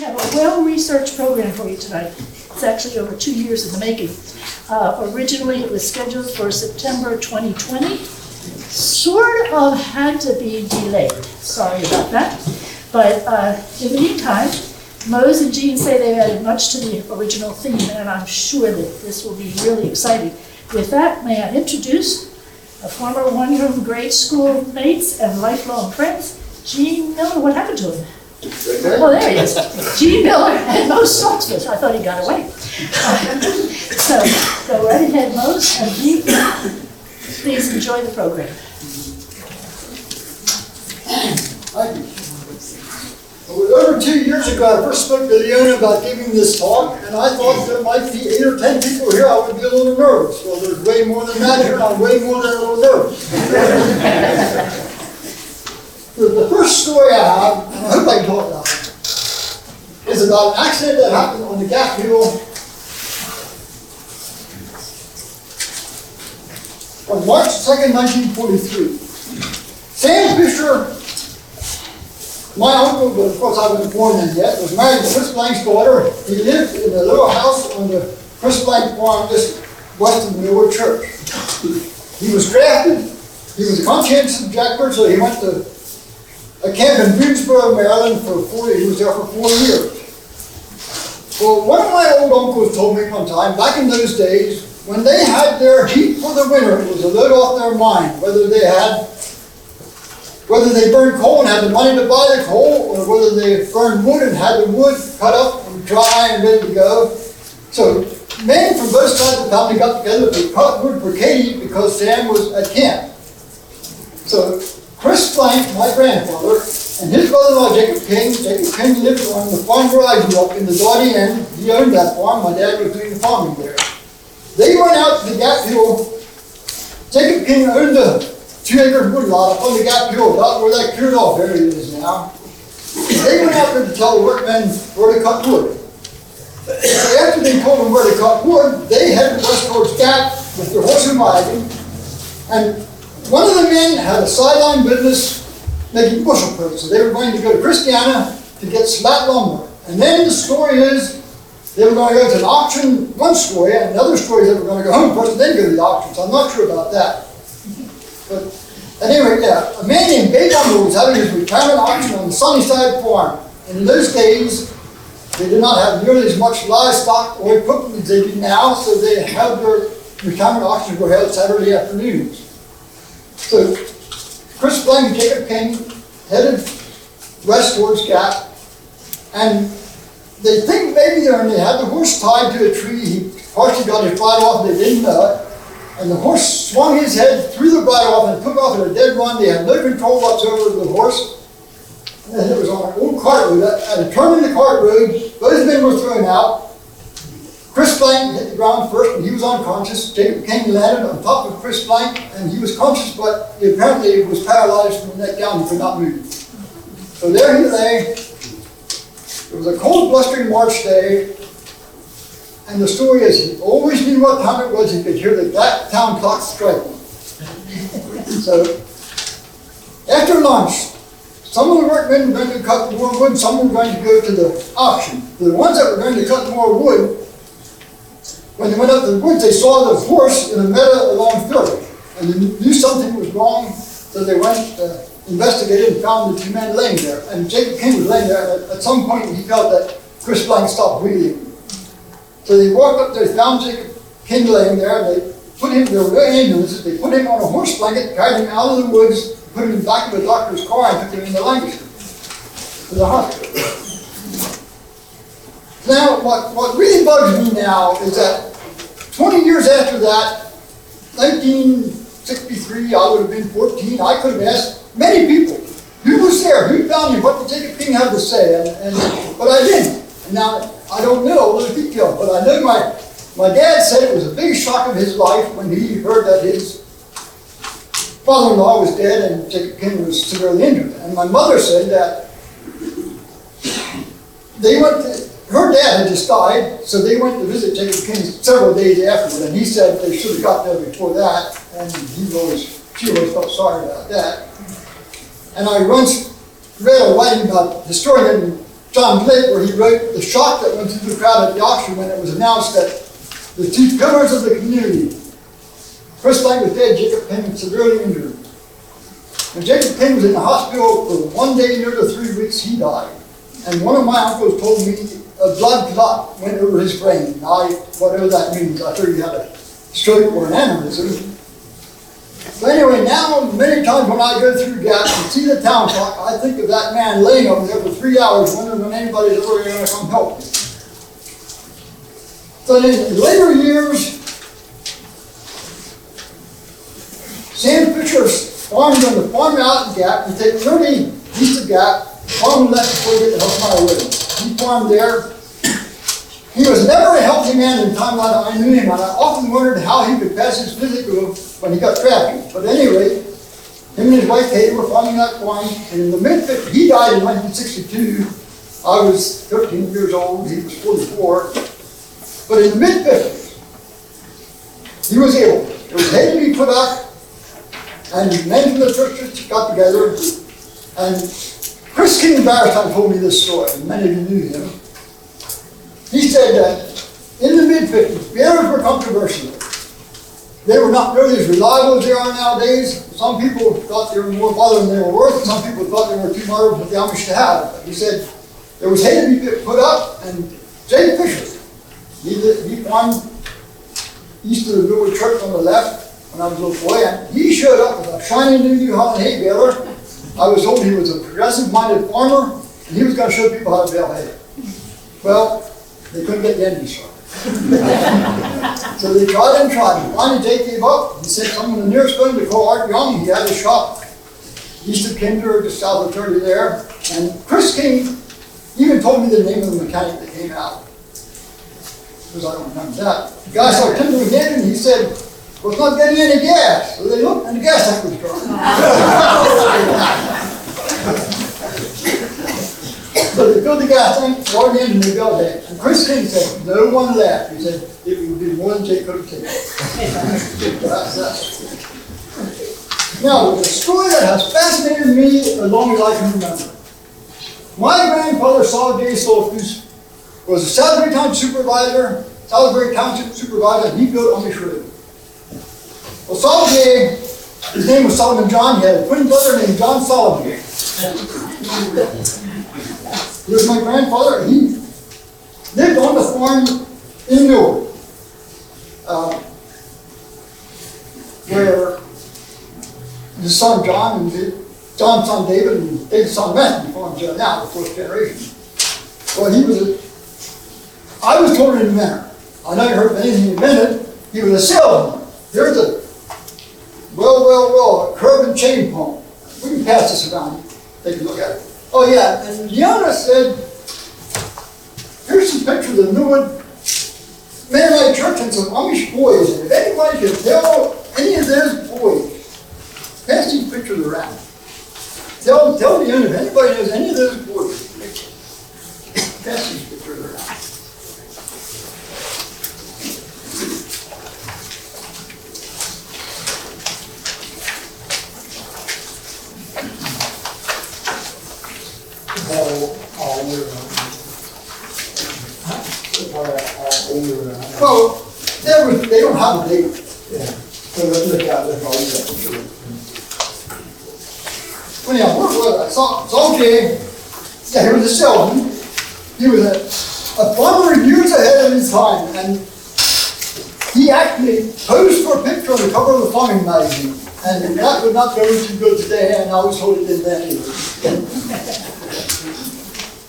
have a well-researched program for you tonight. It's actually over 2 years in the making. Originally, it was scheduled for September 2020. Sort of had to be delayed. Sorry about that. But in the meantime, Mose and Gene say they added much to the original theme, and I'm sure that this will be really exciting. With that, may I introduce a former one-room grade school mates and lifelong friends, Gene Miller. What happened to him? Oh, there he is. Gene Miller and Mose Stoltzfus. I thought he got away. So go right ahead, Mose and Gene. Please enjoy the program. Thank you. Over 2 years ago, I first spoke to Leona about giving this talk, and I thought there might be 8 or 10 people here. I would be a little nervous. Well, there's way more than that here, and I'm way more than a little nervous. The first story I have, and I hope I can talk about it, is about an accident that happened on the Gap Hill on March 2nd, 1943. Sam Fisher, my uncle, but of course I wasn't born then yet, was married to Chris Blank's daughter. He lived in a little house on the Chris Blank farm just west of the Millwood Church. He was drafted. He was a conscientious objector, so he went to a camp in Greensboro, Maryland he was there for 4 years. Well, one of my old uncles told me one time, back in those days, when they had their heat for the winter, it was a load off their mind, whether they burned coal and had the money to buy the coal, or whether they burned wood and had the wood cut up and dry and ready to go. So men from both sides of the family got together to cut wood for Katie because Sam was at camp. So Chris Blank, my grandfather, and his brother-in-law Jacob King lived on the farm where I grew up in the Dottie End. He owned that farm. My dad was doing the farming there. They went out to the Gap Hill. Jacob King owned a 2-acre wood lot up on the Gap Hill, about where that cured off area is now. They went out there to tell the workmen where to cut wood. So after they told them where to cut wood, they headed west towards Gap with their horse and wagon. And one of the men had a sideline business making bushel coats, so they were going to go to Christiana to get slat lumber. And then the story is they were going to go to an auction, one story, and another story is they were going to go home first and then go to the auction, so I'm not sure about that. But at any rate, yeah, a man named Bay Lumber was having his retirement auction on the Sunnyside farm. And in those days, they did not have nearly as much livestock or equipment as they do now, so they held their retirement auctions were held Saturday afternoons. So Chris Blank and Jacob King headed west towards Gap, and they think maybe they had the horse tied to a tree. He partially got his bite off, they didn't know it. And the horse swung his head, threw the bite off, and took off at a dead run. They had no control whatsoever of the horse. And it was on an old cart road. At a turn in the cart road, both men were thrown out. Chris Blank hit the ground first, and he was unconscious. Jacob King landed on top of Chris Blank, and he was conscious, but he apparently was paralyzed from the neck down. He could not move. So there he lay. It was a cold, blustering March day. And the story is, he always knew what time it was. He could hear the black town clock striking. So, after lunch, some of the workmen were going to cut more wood, some were going to go to the auction. The ones that were going to cut more wood, when they went up to the woods, they saw the horse in a meadow along Philly. And they knew something was wrong, so they went investigated and found the 2 men laying there. And Jacob King was laying there. At some point, he felt that Chris Blank stopped breathing. So they walked up there, found Jacob King laying there, and they put him, there were no ambulances, they put him on a horse blanket, carried him out of the woods, put him in the back of a doctor's car, and took him into Lancaster to the hospital. Now, what really bugs me now is that 20 years after that, 1963, I would have been 14, I could have asked many people, who was there, who found me, what did Jacob King have to say, but I didn't. And now, I don't know all those details, but I know my dad said it was a big shock of his life when he heard that his father-in-law was dead and Jacob King was severely injured. And my mother said that her dad had just died, so they went to visit Jacob King several days afterward, and he said they should have got there before that, and she always felt sorry about that. And I once read a writing about historian John Blake, where he wrote the shock that went through the crowd at the auction when it was announced that the two pillars of the community, Chris Lang was dead, Jacob Payne was severely injured. When Jacob Payne was in the hospital for 1 day, near to 3 weeks, he died. And one of my uncles told me a blood clot went over his brain. Now, whatever that means, I figured he had a stroke or an aneurysm. So anyway, now many times when I go through Gap and see the town clock, I think of that man laying over there for 3 hours wondering when anybody's ever going to come help me. So in later years, Sam Fisher farmed on the farm out in Gap. You take 30 east of Gap, farm left before you get to Help Mile Living. He farmed there. He was never a healthy man in the time I knew him, and I often wondered how he could pass his physical when he got drafted. But at any rate, him and his wife Katie were farming that farm, and in the mid-50s, he died in 1962. I was 13 years old, he was 44. But in the mid-50s, he was ill. It was hay to be put out, and men from the churches got together, and Chris King Barstow told me this story, and many of you knew him. He said that in the mid-50s, bears were controversial. They were not nearly as reliable as they are nowadays. Some people thought they were more bother than they were worth, and some people thought they were too modern for the Amish to have. But he said there was hay to be put up, and Jay Fisher, he farmed east of the Millwood Church on the left when I was a little boy, and he showed up with a shiny new Holland hay baler. I was told he was a progressive-minded farmer, and he was going to show people how to bale hay. Well, they couldn't get the engine started. So they tried and tried. And finally, Jake gave up. He sent someone the nearest one to call Art Young. He had a shop east of Kinder, just south of 30 there. And Chris King even told me the name of the mechanic that came out, because I don't remember that. The guy saw Kinder again, and he said, "Well, it's not getting any gas." So they looked, and the gas tank was dry. So they filled the gas tank, poured it in, and they built it. And Chris King said, no one left. He said, it would be more than Jake could have taken. That's that. Now, the story that has fascinated me as long as I can remember. My grandfather, Salisbury Township, was a Salisbury Township supervisor, and he built Amish Rd. Well, Salisbury, his name was Solomon John. He had a twin brother named John Salisbury. He was my grandfather. He lived on the farm in Millwood, where his son John and John's son David and David's son Matthew farmed there now, the fourth generation. Well, I was told an inventor. I never heard of anything he invented. He was a salesman. Here's a a curb and chain pump. We can pass this around. Take a look at it. Oh yeah, and the owner said, here's some pictures of the Millwood Mennonite Church and some Amish boys. And if anybody can tell any of those boys, pass these pictures around. Tell the owner if anybody knows any of those boys. Pass these pictures around. Well, they don't have a date. Yeah. So let's look at it. Well, yeah, what was I saw Jay. Yeah, he was a salesman. He was a farmer years ahead of his time, and he actually posed for a picture on the cover of the farming magazine. And that would not go too good today, and I was told it didn't then either.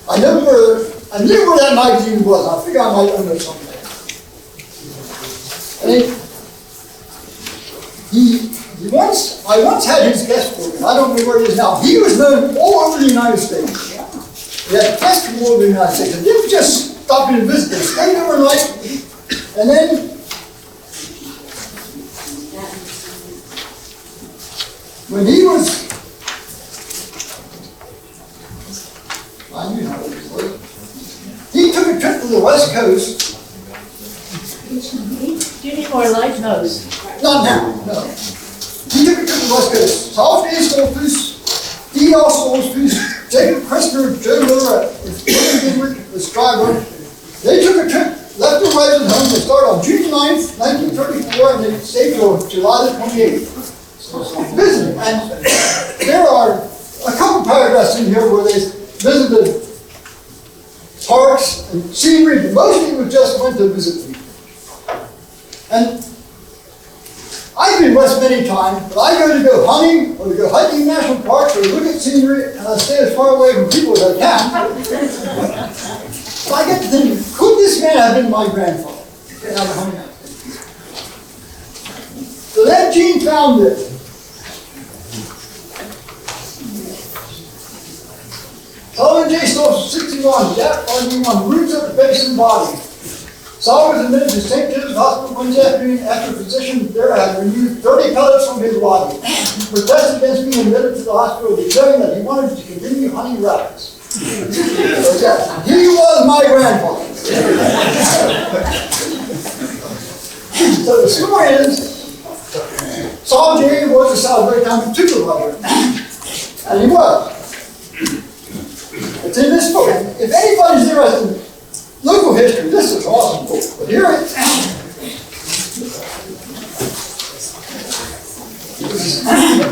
I knew where that magazine was. I figured I might own it someday. And I once had his guest book, and I don't know where it is now. He was known all over the United States. He had guests from all over the United States. And didn't just stop in and visit. They stayed overnight, and then when he was, I knew how it was. He took a trip to the West Coast. Do you need more light? Nose? Not now, no. He took a trip to the West Coast. Salisbury Stoltzfus, he also was Jacob Christopher, Joe Miller, the driver, they took a trip, left their wives at home. They started on June 9th, 1934, and they stayed till July the 28th. Visiting. And there are a couple paragraphs in here where they visited parks and scenery, but mostly it was just went to visit people. And I've been west many times, but I go hunting or to go hiking in national parks or look at scenery, and I stay as far away from people as I can. So I get to thinking, could this man have been my grandfather? And I'm hunting out. So then Gene found this. Solomon J. Stoltzfus, 61, death arguing on roots of the face and body. Saul was admitted to St. Joseph's Hospital Wednesday afternoon after a physician there had removed 30 pellets from his body. He protested against being admitted to the hospital, declaring that he wanted to continue hunting rabbits. He was my grandfather. So the story is, Saul J. was a Salisbury Township supervisor, and he was. It's in this book. If anybody's interested in local history, this is an awesome book. But here it is.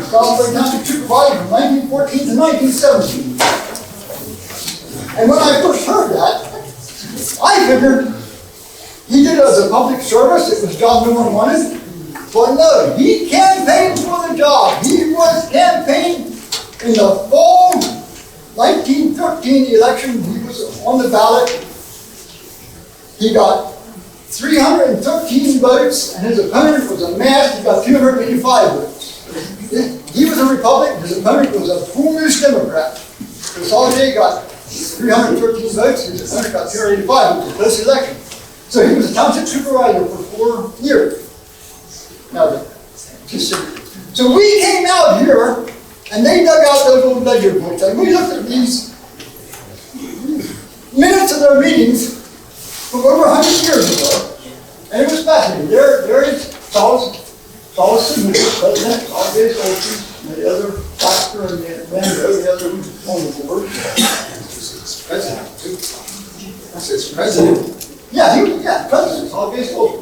Salisbury Township supervisor from 1914 to 1917. And when I first heard that, I figured he did it as a public service. It was a job no one wanted. But no, he campaigned for the job. He was campaigning in the fall 1913 election. He was on the ballot. He got 313 votes, and his opponent was a mass. He got 285 votes. He was a Republican. His opponent was a full loose Democrat. So Saul J. got 313 votes. His opponent got 285. It was a close election. So he was a township supervisor for 4 years. Now, so we came out here, and they dug out those old ledger books, and we looked at these minutes of their meetings from over 100 years ago, and it was fascinating. There is Saul's signature, President, Saul J. Stoltzfus, and the other doctor, and the Van the other on the board. President. That's his president. Yeah, President, Saul J. Stoltzfus.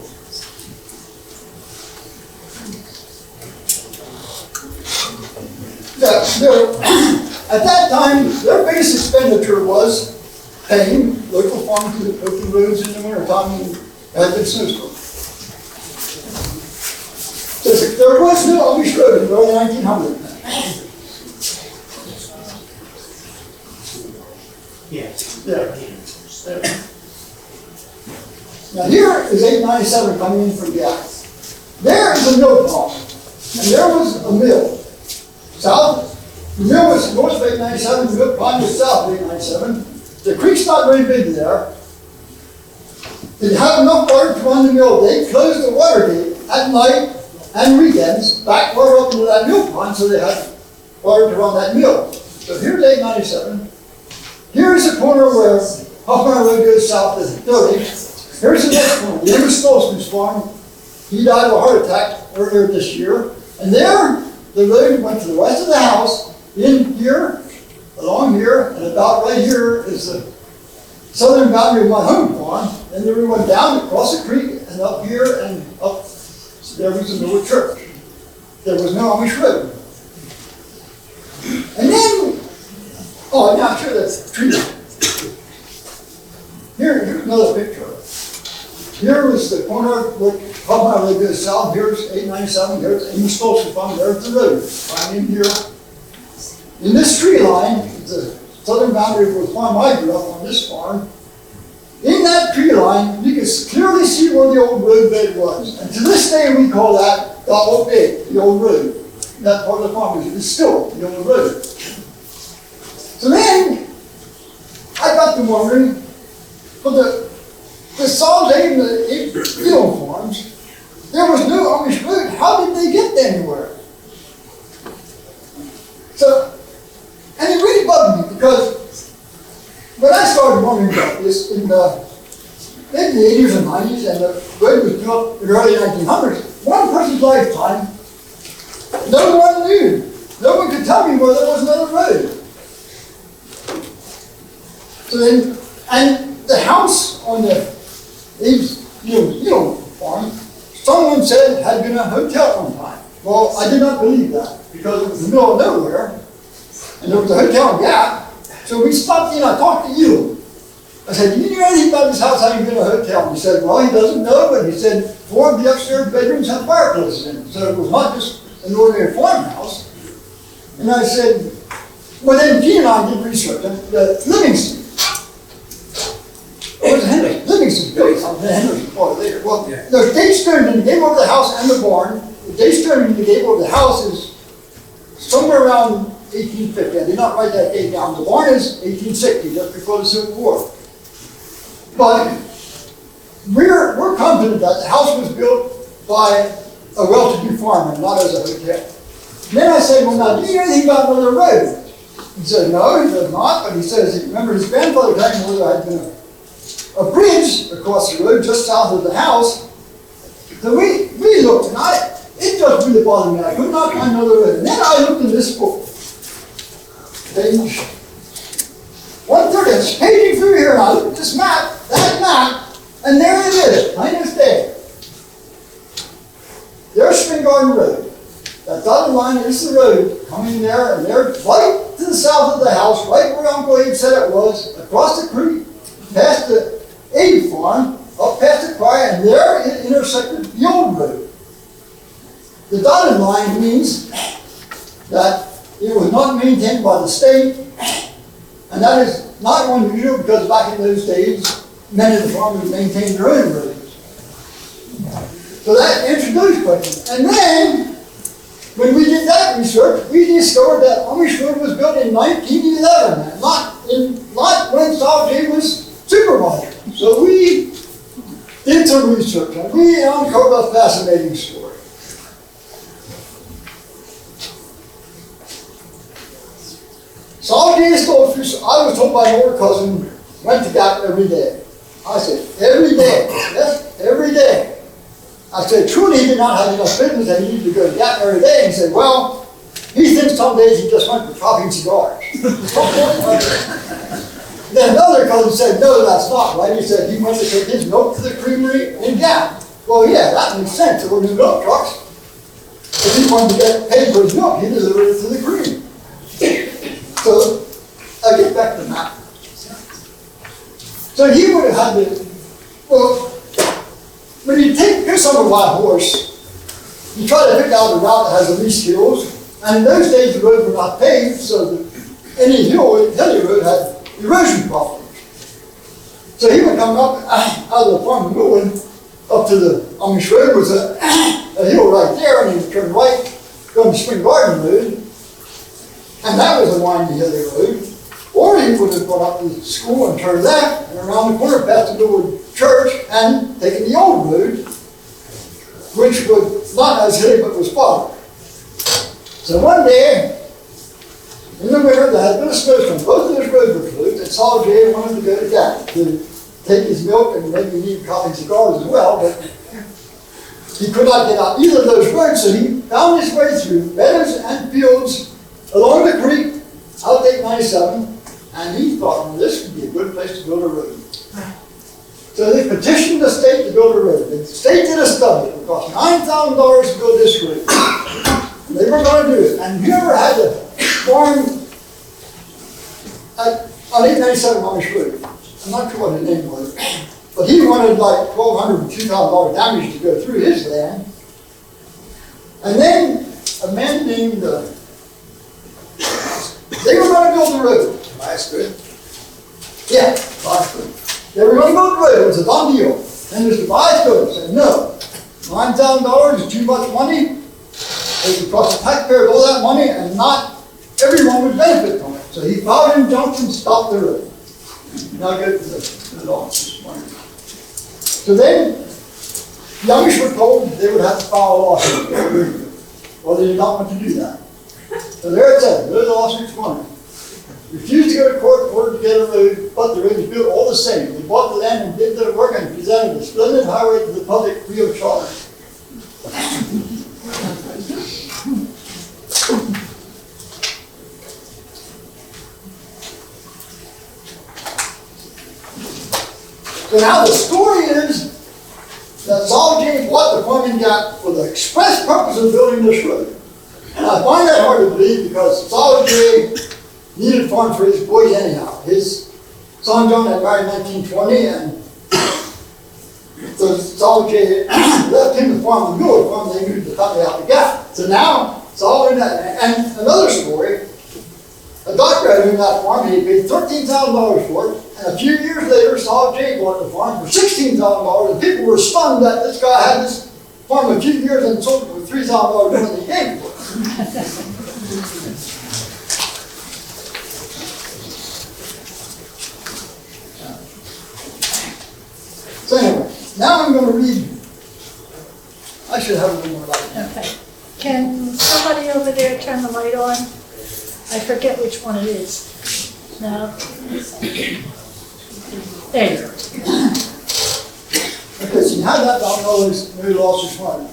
At that time, their biggest expenditure was paying local farmers to open roads in the wintertime and had been snowstorms. So there was no Amish Rd in the early 1900s. Now here is 897 coming in from the ice. There is a mill pond, and there was a mill. South, the mill was north of 897, the mill pond was south of 897. The creek's not very big there. They had enough water to run the mill. They closed the water gate at night and weekends, back water up into that mill pond, so they had water to run that mill. So here's 897. Here's the corner where Waterpower Road goes south to 30. Here's the next one, the Amish Rd farm. He died of a heart attack earlier this year. And there, the road went to the west of the house, in here, along here, and about right here is the southern boundary of my home farm. And then we went down across the creek and up here and up. So there was the Millwood Church. There was no Amish Rd. And then, oh, I'm not sure that's true. Here's another picture. Here was the corner where Waterpower Road goes south. Here's 897. Here's Amish Stoltzfus farm. There's the road. Right in here. In this tree line, the southern boundary of the farm I grew up on, this farm. In that tree line, you can clearly see where the old road bed was. And to this day, we call that the old bed, the old road. That part of the farm is still the old road. So then, I got to wondering, for the Saul J. and the field farms, there was no Amish Rd. How did they get anywhere? So, and it really bugged me because when I started wondering about this in the 80s and 90s, and the road was built in the early 1900s, one person's lifetime, no one knew. No one could tell me where there was another road. So then, and the house on the farm, someone said it had been a hotel one time. Well, I did not believe that because it was in the middle of nowhere and there was a hotel in Gap. So we stopped in, I talked to you. I said, do you know anything about this house having been a hotel? And he said, well, he doesn't know, but he said 4 of the upstairs bedrooms had fireplaces in it. So it was not just an ordinary farmhouse. And I said, well, then Gene and I did research. The Livingston. It was Henry. Livingston's building. Henry's part later. Well, the date stone in the gable of the house and the barn, the date stone in the gable of the house is somewhere around 1850. I did not write that date down. The barn is 1860, just before the Civil War. But we're confident that the house was built by a well-to-do farmer, not as a hotel. And then I said, well, now, do you know anything about another road? He said, no, he does not. But he says, remember his grandfather telling him there had been a bridge across the road just south of the house. So we looked, and it just really bothered me. I could not find another road. And then I looked in this book, page 130. It's paging through here, and I looked at this map, that map, and there it is, plain as day. There's Spring Garden Road. That dotted line is the road coming there, and there, right to the south of the house, right where Uncle Abe said it was, across the creek, past the Abe farm, up past the choir, and there it intersected the old road. The dotted line means that it was not maintained by the state, and that is not unusual because back in those days, many of the farmers maintained their own roads. So that introduced questions. And then, when we did that research, we discovered that Amish Rd was built in 1911, and not when Salisbury was supervisor. So we did some research, and we uncovered a fascinating story. Mose Stoltzfus, I was told by an older cousin, went to Gap every day. I said, every day? Yes, every day. I said, truly he did not have enough business that he needed to go to Gap every day. And he said, well, he thinks some days he just went for chopping cigars. Then another cousin said, no, that's not right. He said he went to take his milk to the creamery in Gap. Well, yeah, that makes sense. There were no milk trucks. If he wanted to get paid for his milk, he delivered it to the creamery. So, I get back to the map. So he would have had to, well, when you here's some wild horse, you try to pick out a route that has the least hills, and in those days the roads were not paved, so any hilly road had erosion problems. So he would come up out of the farm of Millwood up to the Amish Rd was a hill right there, and he would turn right, go to Spring Garden Road, and that was a windy, hilly road. Or he would have gone up to the school and turned left, and around the corner past the Millwood Church, and taken the old road, which was not as hilly but was farther. So one day, in the winter, there had been a snowstorm. Both of those roads were closed, and Salisbury wanted to go to Gap to take his milk and maybe need coffee cigars as well, but he could not get out either of those roads, so he found his way through meadows and fields along the creek, out 897, and he thought, well, this would be a good place to build a road. So they petitioned the state to build a road. The state did a study. It would cost $9,000 to build this road. And they were going to do it. And whoever had the farm on 897 Amish Rd, I'm not sure what his name was, but he wanted like $1,200 and $2,000 damage to go through his land. And then a man named, they were going to build the road. That's good. Yeah, that's good. They were going to build the road. It was a done deal. And Mr. Biasco said, no, $9,000 is too much money. It would cost the taxpayers all that money, and not everyone would benefit from it. So he filed an injunction to stop the road. Now get to the law this morning. So then, the Amish were told they would have to file a lawsuit. Well, they did not want to do that. So there it said, there's the lawsuit's money. Refused to go to court in order to get a road, but the road was built all the same. They bought the land and did their work and presented a splendid highway to the public free of charge. So now the story is that Saul J. bought the farm and got for the express purpose of building this road. And I find that hard to believe because Saul J. needed a farm for his boys anyhow. His son John had married in 1920, and so Saul J. left him the farm, the Millwood farm, they moved the family out the gap. So now, Saul in that, and another story, a doctor had owned that farm, he paid $13,000 for it, and a few years later, Saul J. bought the farm for $16,000, and people were stunned that this guy had this farm a few years and sold it for $3,000 more than he gave for it. So anyway, now I'm going to read. I should have a little more light. Okay. Can somebody over there turn the light on? I forget which one it is. No? There you go. Okay, so you have that, I'll always maybe lost this one.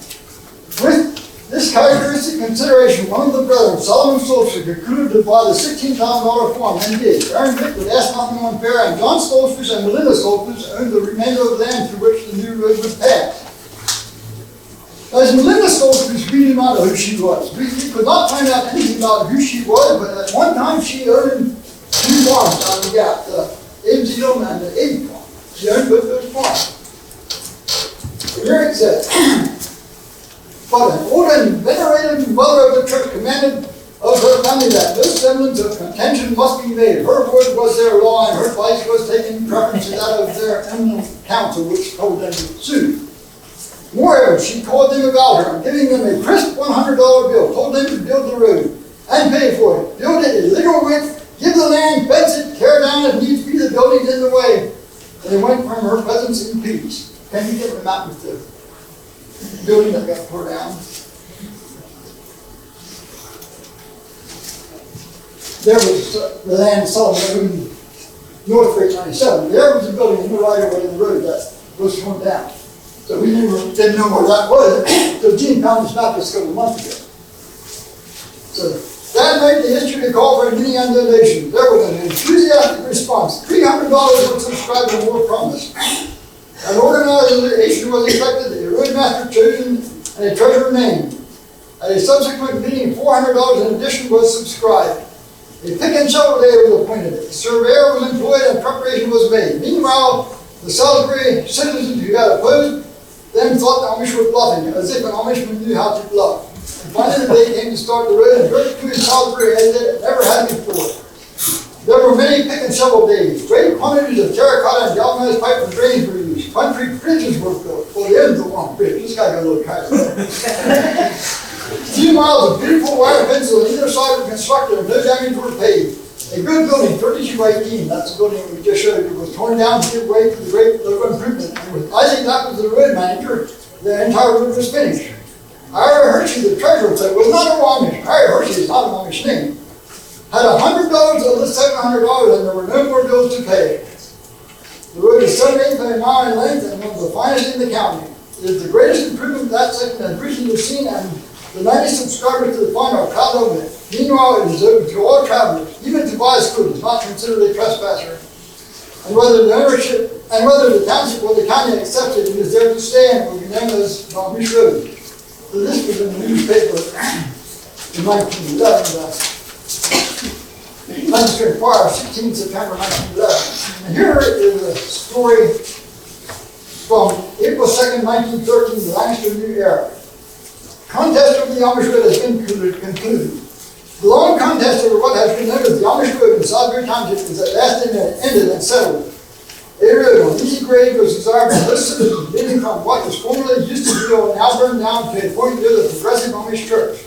With this characteristic consideration, one of the brothers, Solomon Stoltzfus, concluded to buy the $16,000 farm and did. Aaron Vick would ask nothing unfair, and John Stoltzfus and Melinda Stoltzfus owned the remainder of the land through which the new road would pass. As Melinda Stoltzfus, we do not know who she was. We could not find out anything about who she was, but at one time she owned two farms down the gap, the Ames and the Aiden farm. She owned both those farms. Here it says, but an old and venerated mother of the church commanded of her family that no semblance of contention must be made. Her word was their law, and her advice was taken in preference to that of their eminent counsel, which told them to sue. Moreover, she called them about her, and giving them a crisp $100 bill, told them to build the road and pay for it. Build it a legal width, give the land, fence it, tear down if needs be the buildings in the way. And they went from her presence in peace. Can you get the map with the building that got torn down? There was the land Solomon in North Freight 97. There was a building in the right of way of the road that was torn down. So we didn't know where that was. So Gene found this map just a couple of months ago. So that made the history to call for a mini donation. There was an enthusiastic response. $300 was subscribed and more promised. An organization was elected, a roadmaster chosen, and a treasurer named. At a subsequent meeting, $400 in addition was subscribed. A pick and shovel day was appointed. A surveyor was employed and preparation was made. Meanwhile, the Salisbury citizens who had opposed them thought the Amish were bluffing, as if an Amishman knew how to bluff. And finally the day came to start the road, and dirt to Salisbury as it never had before. There were many pick and shovel days. Great quantities of terracotta and galvanized pipe and drains were used. Concrete bridges were built. Well, the end of the long bridge. This guy got a little tired. A few miles of beautiful wire fences on either side were constructed and no damage were paid. A good building, 32 by 18, that's the building we just showed you, was torn down to give way to the great local improvement. And with Isaac, that was the road manager, the entire road was finished. Ira Hershey, the treasurer, said, was not a Amish. Ira Hershey is not an Amish name. Had $100 of the $700, and there were no more bills to pay. The road is 7/8 by a mile in length and one of the finest in the county. It is the greatest improvement that section has recently seen, and the 90 subscribers to the fund are proud of it. Meanwhile, it is open to all travelers, even to buy school is not considered a trespasser. And whether the township or the county accepts it, it is there to stay and it will be known as Amish Rd. So this was in the newspaper in 1911. Salisbury Fire, 16 September 1911. And here is a story from April 2nd, 1913, the Lancaster New Era. Contest over the Amish Rd has been concluded. The long contest over what has been known as the Amish Rd in Salisbury Township is at last ended and settled. A road on easy grade was desired by most citizens, leading from what was formerly used to be and now burned down to a point near the Progressive Amish Church.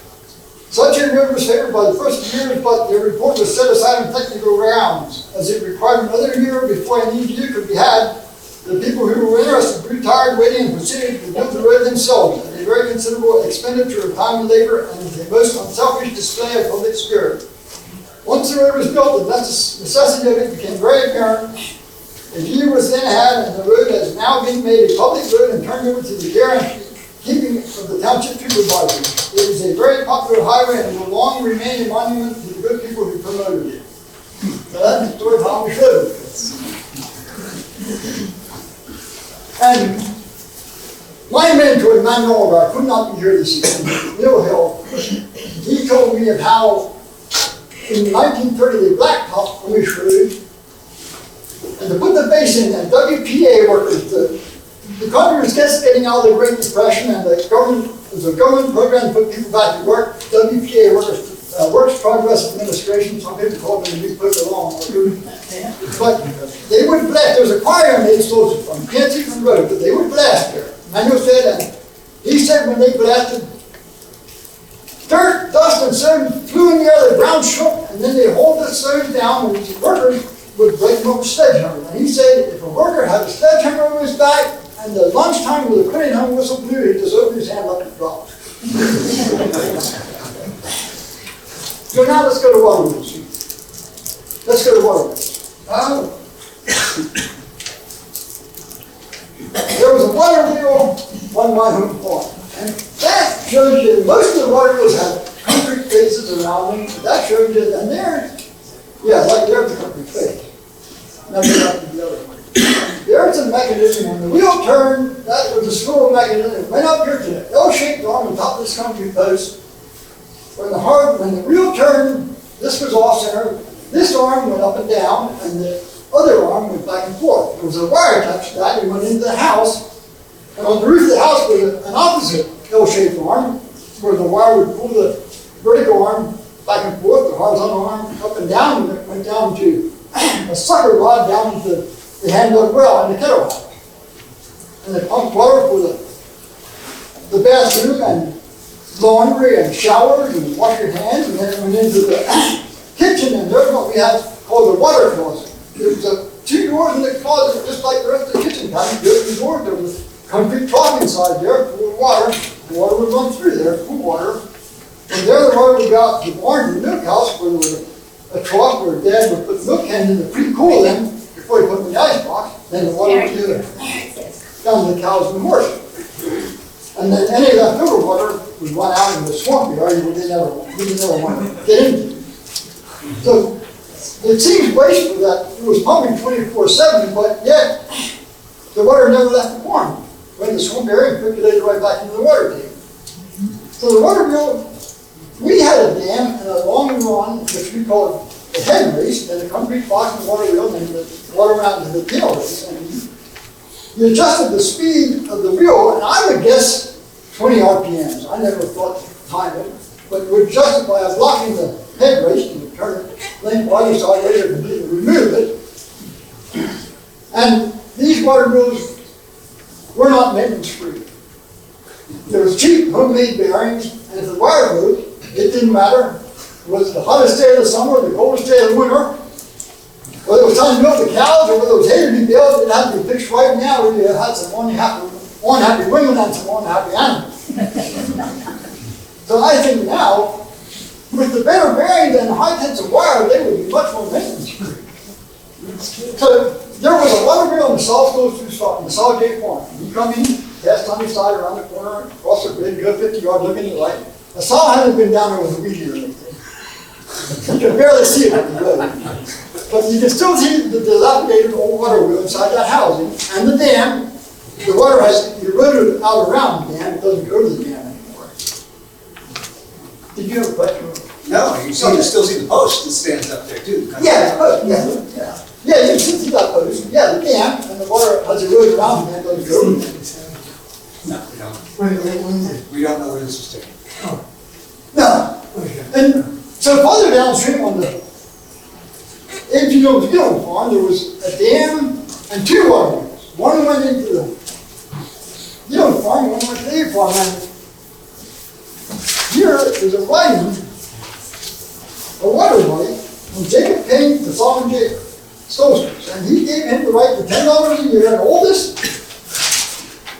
Such a road was favored by the first years, but their report was set aside on technical grounds, as it required another year before any view could be had. The people who were interested grew tired waiting and proceeded to build the road themselves at a very considerable expenditure of time and labor, and with a most unselfish display of public spirit. Once the road was built, the necessity of it became very apparent. A view was then had, and the road has now been made a public road and turned over to the care and keeping of the township supervisor. It is a very popular highway and will long remain a monument to the good people who promoted it. So that's the story of Amish Rd. And my mentor, Manuel, I could not be here this evening, Bill Hill, he told me of how in 1930 they blacktopped Amish Rd, and to put the base in, and WPA workers, the country was just getting out of the Great Depression, and the government program to put people back to work. WPA workers, Works Progress Administration, some people call them the put along. But they would blast. There was a choir in Mose Stoltzfus. You can't see from the road, but they would blast there. Manuel said, and he said when they blasted, dirt, dust, and sand flew in the air, the ground shook, and then they hold the stones down, and the workers would break them up with sledgehammer. And he said if a worker had a sledgehammer over his back, and the lunchtime with a crane hung whistle blew, he'd just open his hand up and drop. So now let's go to Waterpower. Let's go to Waterpower. There was a water wheel on my home farm. And that shows you most of the water wheels have concrete faces around them. That shows you, and there, yeah, like there's a concrete face. Now they're up to the other one. There's a mechanism. When the wheel turned, that was a scroll mechanism. It went up here to the L-shaped arm on top of this concrete post. When the wheel turned, this was off center. This arm went up and down, and the other arm went back and forth. There was a wire attached to that. It went into the house, and on the roof of the house was an opposite L-shaped arm, where the wire would pull the vertical arm back and forth, the horizontal arm up and down, and it went down to a sucker rod down into the hand-dug well and the kettle house. And they pumped water for the bathroom and laundry and showers and wash your hands, and then it went into the kitchen, and there's what we have called the water closet. There's two doors in the closet, just like the rest of the kitchen cabinet. There's the door, there was concrete trough inside there full of water. The water would run through there, full water. And there the water would go out to the barn, to the milk house, where there was a trough where Dad would put milk cans in to pre-cool them before he put them in the ice box. Then the water would go down to the cows and the horses. And then any leftover water would run out in the swamp area where they never want to get into. So it seems wasteful that it was pumping 24/7, but yet the water never left the farm. Went in the swamp area and percolated right back into the water table. So the water wheel, we had a dam and a long run, which we called a head race, and a concrete box and water wheel, and the water around to the tail race. And you adjusted the speed of the wheel, and I would guess 20 RPMs. I never thought to time it, but we adjusted by blocking the head race and turn it lengthwise so I later completely remove it. And these water wheels were not maintenance free. There was cheap homemade bearings, and if the wire broke, it didn't matter. It was the hottest day of the summer, the coldest day of the winter. Whether it was time to milk the cows or whether it was hay to be baled, it had to be fixed right now, or you had some unhappy women and some unhappy animals. So I think now, with the better bearings and the high tension wire, they would be much more maintenance free. So there was a water wheel in the South Coast in the South Gate Farm. You come in, cast on your side around the corner, cross the bridge, go 50 yards, look in the light. The saw hadn't been down there with a weed eater or anything. You can barely see it on the road. But you can still see the dilapidated old water wheel inside that housing, and the dam. The water has eroded out around the dam, it doesn't go to the dam anymore. Did you have a question? No, you still see the post that stands up there too. Yeah, the post, yeah. Yeah, you can see that post. Yeah, the dam, and the water has eroded around the dam, doesn't go to the dam. No, we don't know where this is taken. Oh. No. And so farther downstream on the Millwood farm, there was a dam and two water wheels. One went into the farm, one went to the farm. And here is a writing, a water right, from Jacob Payne to Solomon Jacob Stoltzfus. And he gave him the right to $10 a year, and oldest,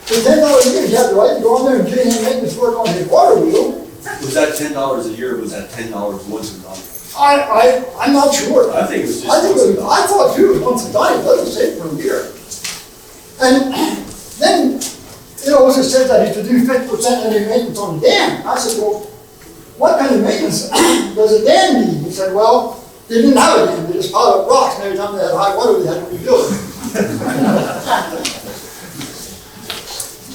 for $10 a year, he had the right to go on there and do him maintenance work on his water wheel. Was that $10 a year, or was that $10 once a month? I'm not sure. I think it was just I thought too, it was once a dime, it doesn't say for a year. And then, it also said that he could do 50% of the maintenance on the dam. I said, well, what kind of maintenance does a dam need? He said, well, they didn't have a dam, they just piled up rocks, and every time they had high water, they had to rebuild it.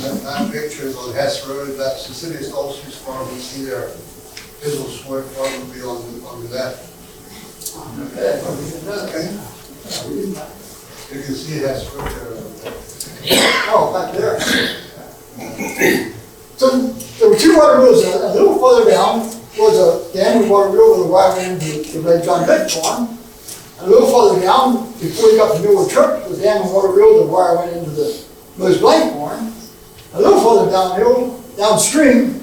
That picture is on Hess Road, that's the city of Stoltzfus farm, you see there. His little small farm will be on the left. Okay. You can see Hess Road there. Oh, back there. So there were two water wheels. A little further down was a dam with water wheel with a wire ran to the Red John Vick farm. A little further down, before you got to Millwood Church, was a dam with water wheel, the wire went into the Mose farm. A little further downhill, downstream,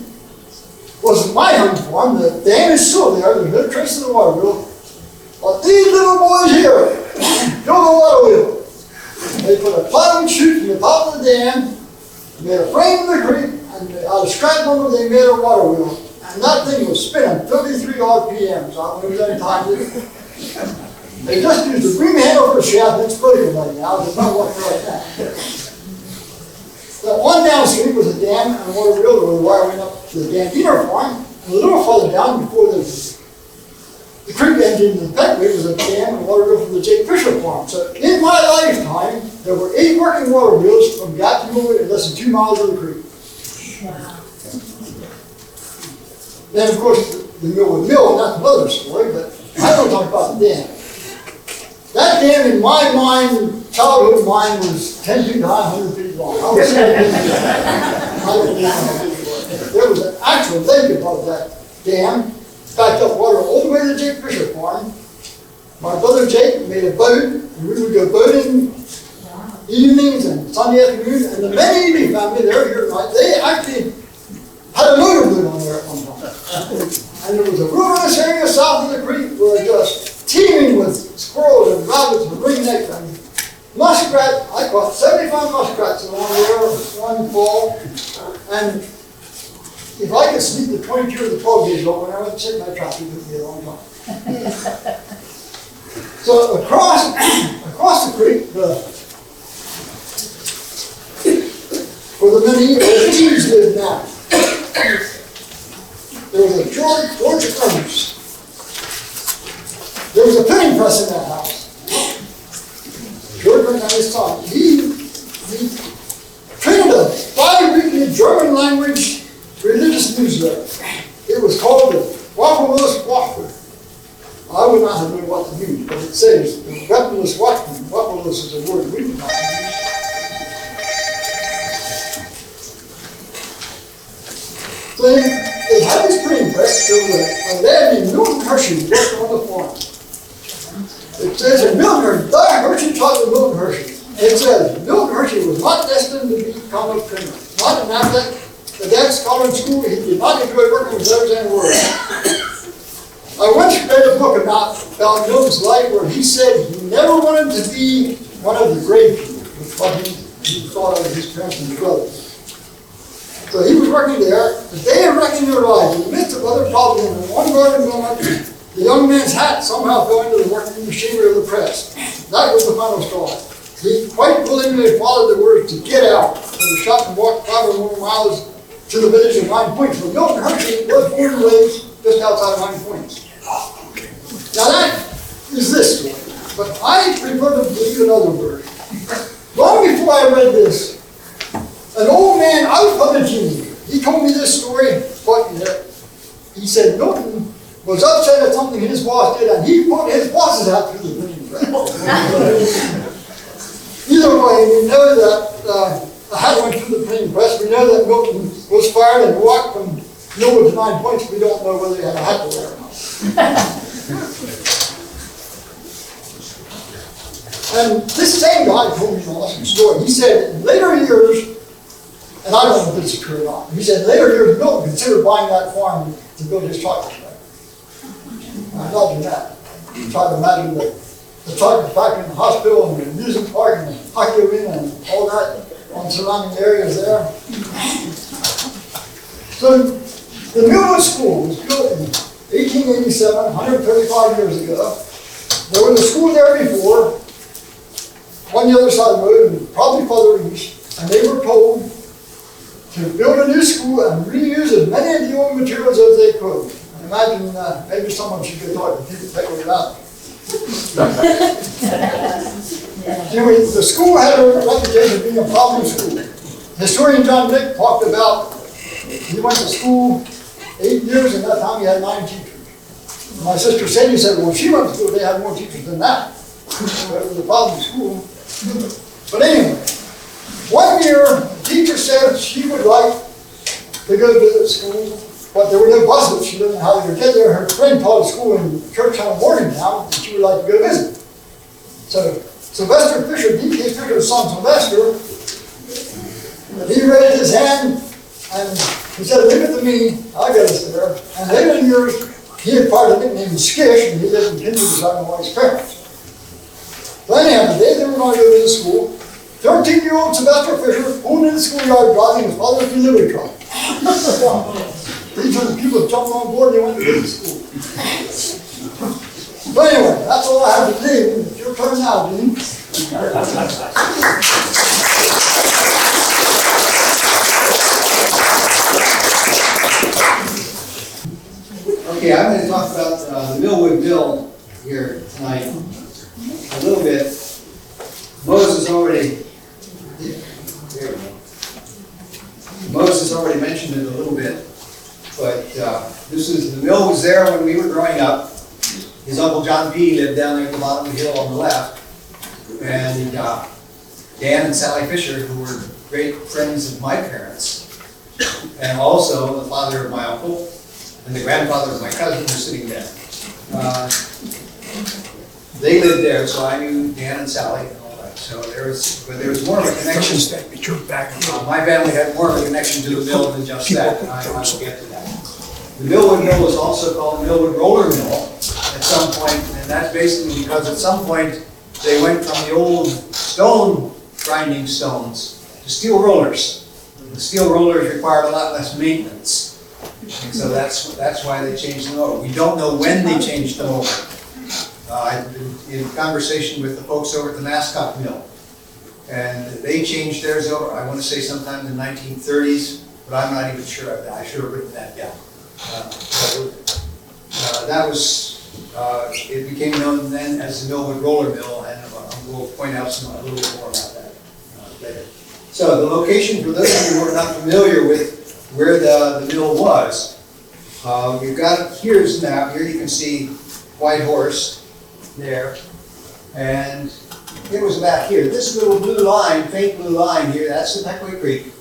was my home farm. The dam is still there. There's no trace of the water wheel. But these little boys here built a water wheel. They put a plywood chute from the top of the dam, made a frame in the creek, and out of scrap lumber they made a water wheel. And that thing was spinning 33 RPMs. I don't know if there's any time to it. They just used a beam handle for a shaft. It's broken right now. It's not working right now. That one downstream was a dam and a water wheel where the wire went up to the dam inner farm. And a little further down, before the creek ended in the Petway, was a dam and a water wheel from the Jake Fisher farm. So in my lifetime, there were 8 working water wheels from Gap to Millwood in less than 2 miles of the creek. Wow. Then, of course, the Millwood Mill, that's another story, but I don't talk about the dam. That dam, in my mind, childhood mind, was 10 feet high, 100 feet long. I was there was an actual lake above that dam, backed up water all the way to the Jake Fisher farm. My brother Jake made a boat, and we would go boating evenings and Sunday afternoons, and the men in the family, they're here tonight, they actually had a motorboat on there at one time. And there was a wilderness area south of the creek where just teeming with squirrels and rabbits and ringnecks and muskrat. I caught 75 muskrats along there one fall. And if I could sleep the 22 or the 12 days old, when I went to sit in my trap, it took me a long time. So across the creek, where the many Genes live now, there was a George Amish. There was a printing press in that house. George went down his time. He printed a bi-weekly German language religious newsletter. It was called the Waterpower. I would not have known what to mean, but it says the weaponless watchman. Weaponless is a word we do not use. So they had this printing press. There was a lad named Milton Hershey working on the farm. It says in Milton Hershey, Dr. Hershey taught with Milton Hershey. It says Milton Hershey was not destined to become a printer. Not an athlete. The dad scholar in school, he did not enjoy working with letters and words. I once read a book about Milton's life where he said he never wanted to be one of the grave people, which what he thought of his parents and his brothers. So he was working there. The day of reckoning arrived. In the midst of other problems, in one garden moment, the young man's hat somehow fell into the working machinery of the press. That was the final straw. He quite willingly followed the words to get out, and the shop and walked 5 or more miles to the village of 9 Points. So Milton Hershey was born and raised just outside of 9 Points. Now that is this story, but I prefer to believe another word. Long before I read this, an old man out of the Gene, he told me this story, but he said Milton was upset at something his boss did, and he put his bosses out through the printing press. Either way, we know that the hat went through the printing press. We know that Milton was fired and walked from Millwood to 9 Points. We don't know whether he had a hat to wear or not. And this same guy told me an awesome story. He said in later years, and I don't know if it's true or not, he said in later years Milton considered buying that farm to build his chocolate factory. I'm not doing that. Try to imagine the chocolate factory and the hospital and the amusement park and the hockey arena and all that on surrounding areas there. So the Millwood School was built in 1887, 135 years ago. There was a school there before, on the other side of the road, and probably further east, and they were told to build a new school and reuse as many of the old materials as they could. And imagine maybe someone should go talk to people take about it. Anyway, the school had a reputation of being a problem school. It Historian John Dick talked about, he went to school 8 years, and that time he had 9 teachers. And my sister Sadie said, well, she went to school, they had more teachers than that. That was a problem in school. But anyway, one year, the teacher said she would like to go visit school, but there were no buses. She didn't know how to get there. Her friend taught a school in church on a morning now, and she would like to go visit. So Sylvester Fisher, D.K. Fisher's son Sylvester, he raised his hand and he said, leave it to me, I'll get us there. And later in years, he acquired a nickname Skish, and he lived in Kinshasa beside my wife's parents. So anyhow, the day they were going to go to school, 13-year-old Sylvester Fisher pulled in the schoolyard driving his father's delivery truck. These people jumped on board and they went to visit school. But anyway, that's all I have to say. It's your turn now, Gene. Okay, I'm going to talk about the Millwood Mill here tonight a little bit. Mose has already mentioned it a little bit, but the mill was there when we were growing up. His Uncle John P. lived down there at the bottom of the hill on the left, and Dan and Sally Fisher, who were great friends of my parents, and also the father of my uncle, and the grandfather of my cousin was sitting there. They lived there, so I knew Dan and Sally and all that. So there was more of a connection. My family had more of a connection to the mill than just that, and I will get to that. The Millwood Mill was also called the Millwood Roller Mill at some point, and that's basically because at some point they went from the old stone grinding stones to steel rollers. The steel rollers required a lot less maintenance. And so that's why they changed the motor. We don't know when they changed the motor. I've been in conversation with the folks over at the Mascot Mill, and they changed theirs over, I want to say sometime in the 1930s, but I'm not even sure of that. I should have written that down. It became known then as the Millwood Roller Mill, and we'll point out a little bit more about that later. So the location, for those of you who are not familiar with where the mill was, we've got, here's the map. Here you can see White Horse there, and it was about here. This little blue line, faint blue line here, that's the Peckaway Creek,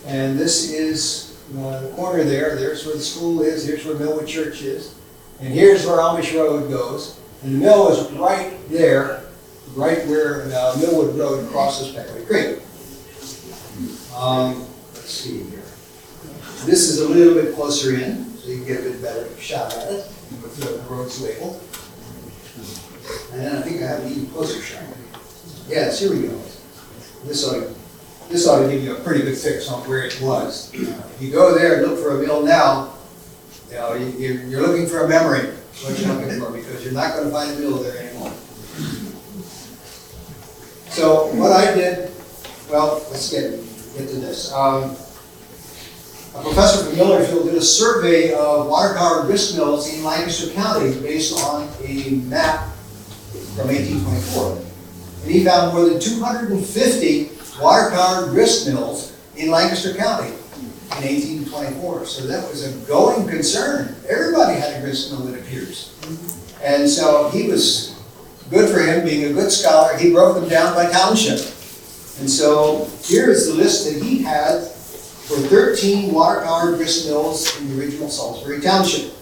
and this is the corner there. There's where the school is. Here's where Millwood Church is, and here's where Amish Road goes. And the mill is right there, right where Millwood Road crosses Peckaway Creek. Let's see here. This is a little bit closer in, so you can get a bit better shot at it with the road's labeled. And I think I have an even closer shot. Yes, here we go. This ought to give you a pretty good fix on where it was. If you go there and look for a mill now, you're looking for a memory. That's what you're looking for, because you're not going to find a mill there anymore. So what I did, well, let's get to this. A professor from Millersville did a survey of water-powered grist mills in Lancaster County based on a map from 1824. And he found more than 250 water-powered grist mills in Lancaster County in 1824. So that was a going concern. Everybody had a grist mill, it appears. And so he was, good for him, being a good scholar, he broke them down by township. And so here's the list that he had for 13 water-powered grist mills in the original Salisbury Township.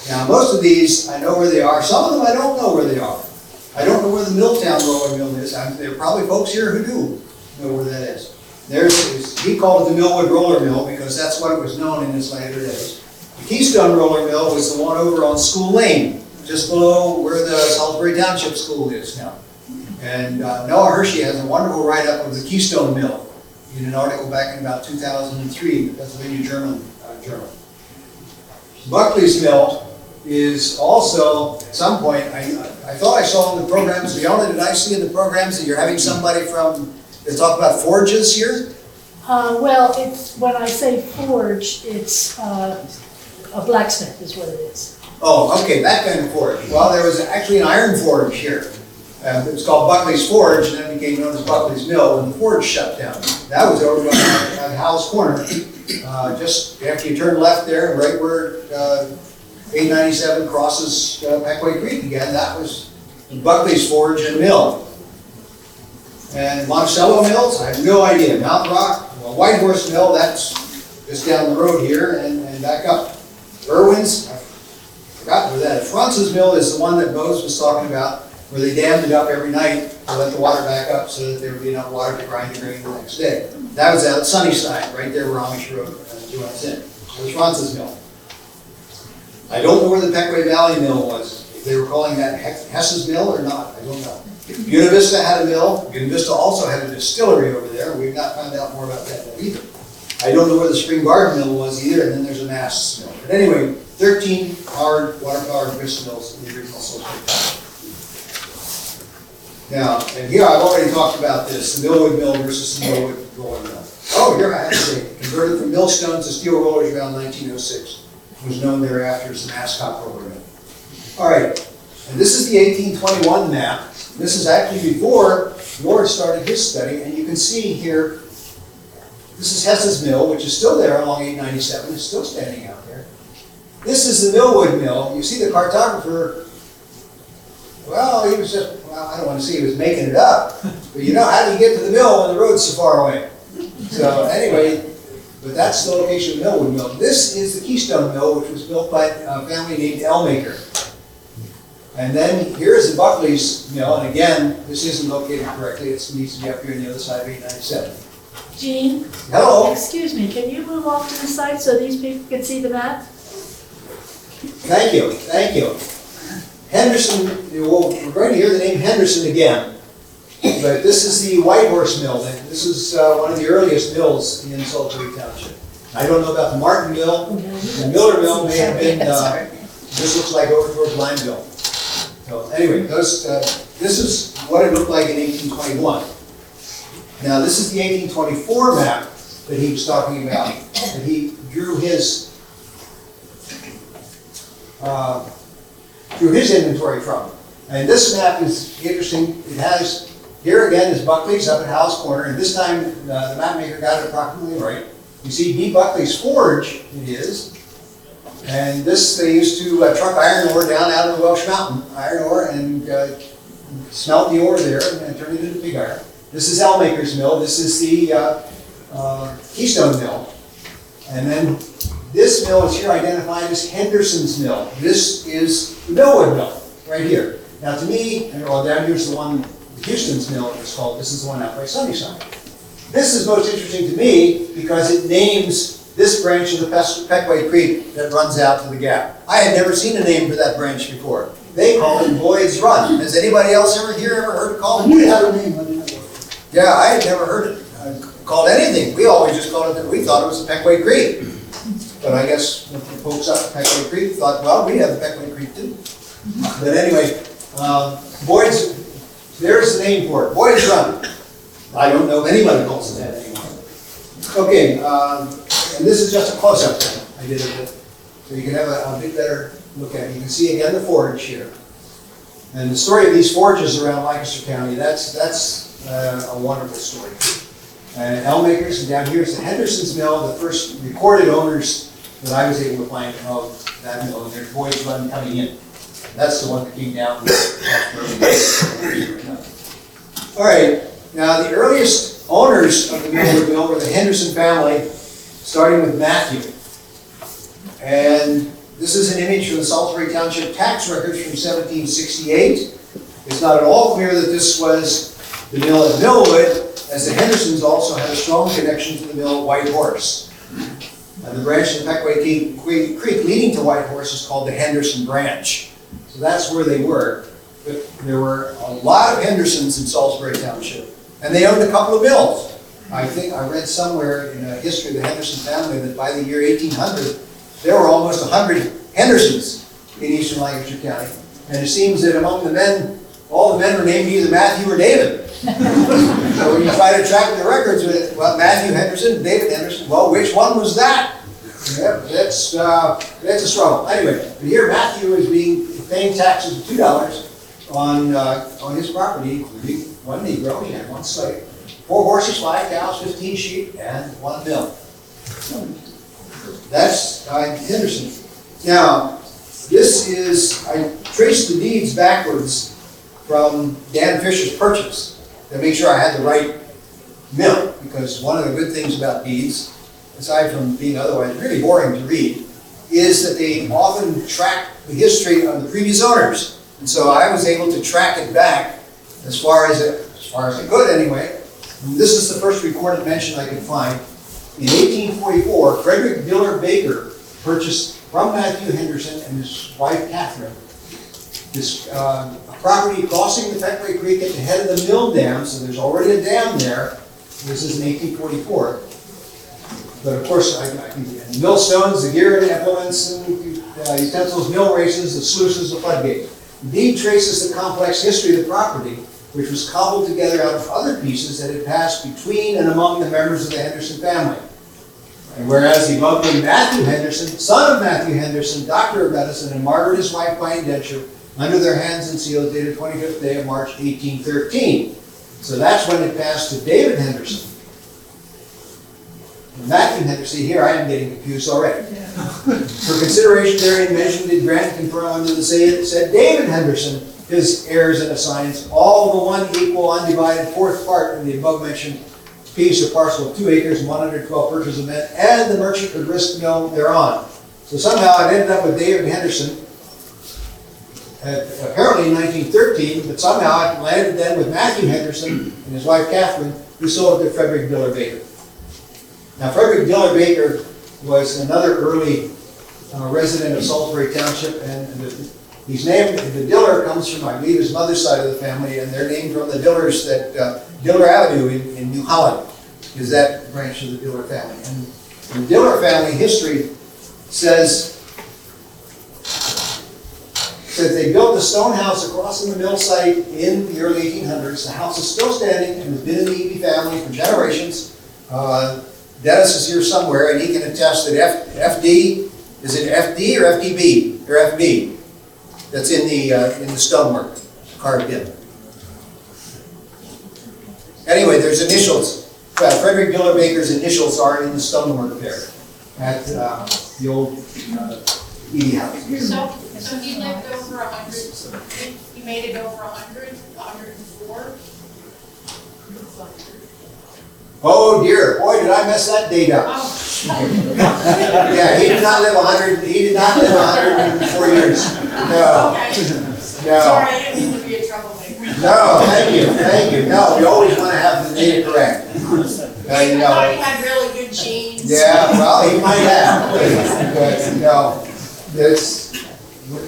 Now, most of these, I know where they are. Some of them I don't know where they are. I don't know where the Milltown Roller Mill is. There are probably folks here who do know where that is. He called it the Millwood Roller Mill because that's what it was known in its later days. The Keystone Roller Mill was the one over on School Lane, just below where the Salisbury Township School is now. And Noah Hershey has a wonderful write-up of the Keystone Mill in an article back in about 2003 in the Pennsylvania Journal. Buckley's Mill is also, at some point, I thought I saw in the programs, Leona, did I see in the programs that you're having somebody from, that talk about forges here? Well, it's, when I say forge, it's a blacksmith is what it is. Oh, okay, that kind of forge. Well, there was actually an iron forge here. It was called Buckley's Forge, and then became known as Buckley's Mill when the forge shut down. That was over on Howell's Corner, just after you turn left there, right where 897 crosses Peckway Creek again. That was Buckley's Forge and Mill. And Monticello Mills, I have no idea. Mount Rock, well, White Horse Mill, that's just down the road here and back up. Irwin's, I forgot where that is. France's Mill is the one that Mose was talking about, where they dammed it up every night to let the water back up so that there would be enough water to grind the grain the next day. That was out Sunnyside, right there where Amish Rd joins in. That was France's Mill. I don't know where the Peckway Valley Mill was, if they were calling that Hess's Mill or not, I don't know. Buena Vista had a mill. Buena Vista also had a distillery over there. We've not found out more about that either. I don't know where the Spring Garden Mill was either, and then there's a Mass Mill. But anyway, 13 powered, water-powered grist mills in the original Salisbury Township. Now, and here I've already talked about this, the Millwood Mill versus the Millwood Roller Mill. Oh, here I have to say, converted from millstones to steel rollers around 1906. It was known thereafter as the Mascot Roller Mill. All right, and this is the 1821 map. This is actually before Lord started his study, and you can see here, this is Hess's Mill, which is still there along 897. It's still standing out there. This is the Millwood Mill. You see the cartographer, well, he was just, well, I don't want to say he was making it up, but you know, how do you get to the mill when the road's so far away? So anyway, but that's the location of the Millwood Mill. This is the Keystone Mill, which was built by a family named Elmaker. And then here's the Buckley's Mill, and again, this isn't located correctly. It needs to be up here on the other side of 897. Gene? Hello. Excuse me, can you move off to the side so these people can see the map? Thank you, thank you. Henderson, well, we're going to hear the name Henderson again, but this is the White Horse Mill. This is one of the earliest mills in Salisbury Township. I don't know about the Martin Mill. The Miller Mill may have been, this looks like over towards Lineville. So anyway, this is what it looked like in 1821. Now this is the 1824 map that he was talking about, that he drew his inventory from. And this map is interesting. It has, here again is Buckley's up at Howell's Corner, and this time the map maker got it approximately right. You see B. Buckley's Forge, it is. And this, they used to truck iron ore down out of the Welsh Mountain, iron ore, and smelt the ore there and turn it into pig iron. This is Elmaker's Mill. This is the Keystone Mill. And then this mill is here identified as Henderson's Mill. This is the Millwood Mill, right here. Now to me, well, down here's the one, Houston's Mill it's called. This is the one out by Sunnyside. This is most interesting to me because it names this branch of the Peckway Creek that runs out to the gap. I had never seen a name for that branch before. They call it Boyd's Run. Has anybody else ever heard it called? We had a name on it. Yeah, I had never heard it called anything. We always just called it, we thought it was the Peckway Creek. But I guess the folks up at Peckway Creek thought, well, we have the Peckway Creek too. But anyway, there's the name for it, Boyd's Run. I don't know if anybody calls it that anymore. Okay, and this is just a close-up thing I did of it. So you can have a bit better look at it. You can see again the forge here. And the story of these forges around Lancaster County, that's a wonderful story. And Elmakers, and down here is the Henderson's Mill, the first recorded owners that I was able to find of that mill, and there's Boyd's Run coming in. That's the one that came down. All right, now the earliest owners of the Millwood Mill were the Henderson family, starting with Matthew. And this is an image from the Salisbury Township tax records from 1768. It's not at all clear that this was the mill at Millwood, as the Hendersons also had a strong connection to the mill at White Horse. And the branch of the Peckway Creek leading to White Horse is called the Henderson Branch. So that's where they were. But there were a lot of Hendersons in Salisbury Township, and they owned a couple of mills. I think I read somewhere in a history of the Henderson family that by the year 1800, there were almost 100 Hendersons in eastern Lancaster County. And it seems that among the men, all the men were named either Matthew or David. So when you try to track the records with, well, Matthew Henderson, David Henderson, well, which one was that? Yep, that's a struggle. Anyway, but here Matthew is paying taxes of $2, on his property, including one Negro, he had one slave, 4 horses, 5 cows, 15 sheep, and 1 mill. That's Henderson. Now, this is, I traced the deeds backwards from Dan Fisher's purchase to make sure I had the right mill, because one of the good things about deeds, aside from being otherwise really boring to read, is that they often track the history of the previous owners. And so I was able to track it back as far as I could anyway. And this is the first recorded mention I could find. In 1844, Frederick Diller Baker purchased from Matthew Henderson and his wife Catherine this property crossing the Fenway Creek at the head of the mill dam. So there's already a dam there. This is in 1844. But of course, the millstones, the gear and implements and utensils, mill races, the sluices, the floodgate. The deed traces the complex history of the property, which was cobbled together out of other pieces that had passed between and among the members of the Henderson family. And whereas the lovely Matthew Henderson, son of Matthew Henderson, doctor of medicine, and Margaret, his wife by indenture, under their hands and seals dated 25th day of March, 1813. So that's when it passed to David Henderson. Matthew Henderson, here I am getting confused already. Yeah. For consideration therein mentioned did grant and confirm unto the said David Henderson, his heirs and assigns, all the one equal, undivided fourth part of the above mentioned piece or parcel of 2 acres and 112 purchase of men, and the merchant could risk mill thereon. So somehow it ended up with David Henderson, apparently in 1913, but somehow it landed then with Matthew Henderson and his wife Catherine, who sold it to Frederick Diller Baker. Now, Frederick Diller Baker was another early resident of Salisbury Township, and he's named, the Diller comes from, I believe, his mother's side of the family, and they're named from the Dillers that, Diller Avenue in New Holland is that branch of the Diller family. And the Diller family history says they built a stone house across from the mill site in the early 1800s. The house is still standing and has been in the Eby family for generations. Dennis is here somewhere, and he can attest that FD, is it FD or FDB? Or FB? That's in the stonework, carved in. Anyway, there's initials. Frederick Diller Baker's initials are in the stonework there at the old Eby house. So he lived over 100, he made it over 100, 104? Oh dear, boy, did I mess that date up. Oh. Yeah, he did not live 100, he did not live 104 years. No. Okay. No. Sorry, I didn't mean to be a troublemaker. No, thank you. No, we always want to have the data correct. I thought he had really good genes. Yeah, well, he might have. But no, that's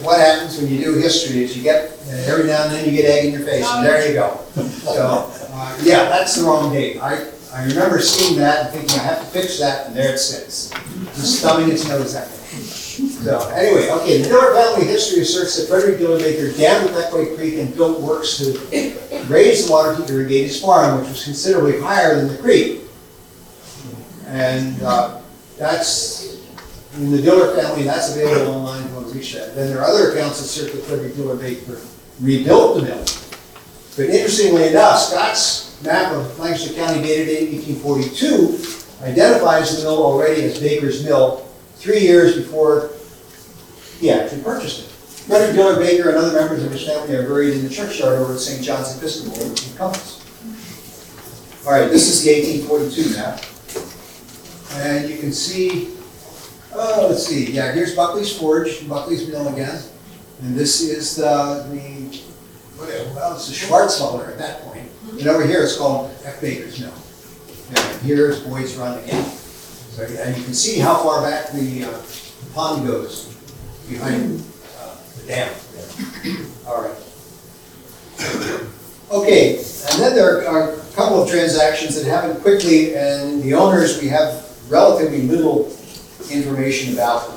what happens when you do history is you get, every now and then you get egg in your face, and there you go. So, yeah, that's the wrong date. I remember seeing that and thinking I have to fix that, and there it sits. Just thumbing its nose at me. So anyway, okay, the Diller family history asserts that Frederick Diller Baker dammed the Fenway Creek and built works to raise the water to irrigate his farm, which was considerably higher than the creek. And that's, in the Diller family, that's available online if you want to reach that. Then there are other accounts that assert that Frederick Diller Baker rebuilt the mill. But interestingly enough, Scott's map of Lancaster County dated 1842 identifies the mill already as Baker's Mill 3 years before he actually purchased it. Frederick Diller Baker and other members of his family are buried in the churchyard over at St. John's Episcopal in Compass. All right, this is the 1842 map. And you can see, let's see, yeah, here's Buckley's Forge, Buckley's Mill again. And this is well, it's the Schwarzwälder at that point. And over here it's called F. Baker's Mill. And here is Boyd's Run again. So, and you can see how far back the pond goes behind the dam. All right. Okay, and then there are a couple of transactions that happened quickly, and the owners we have relatively little information about.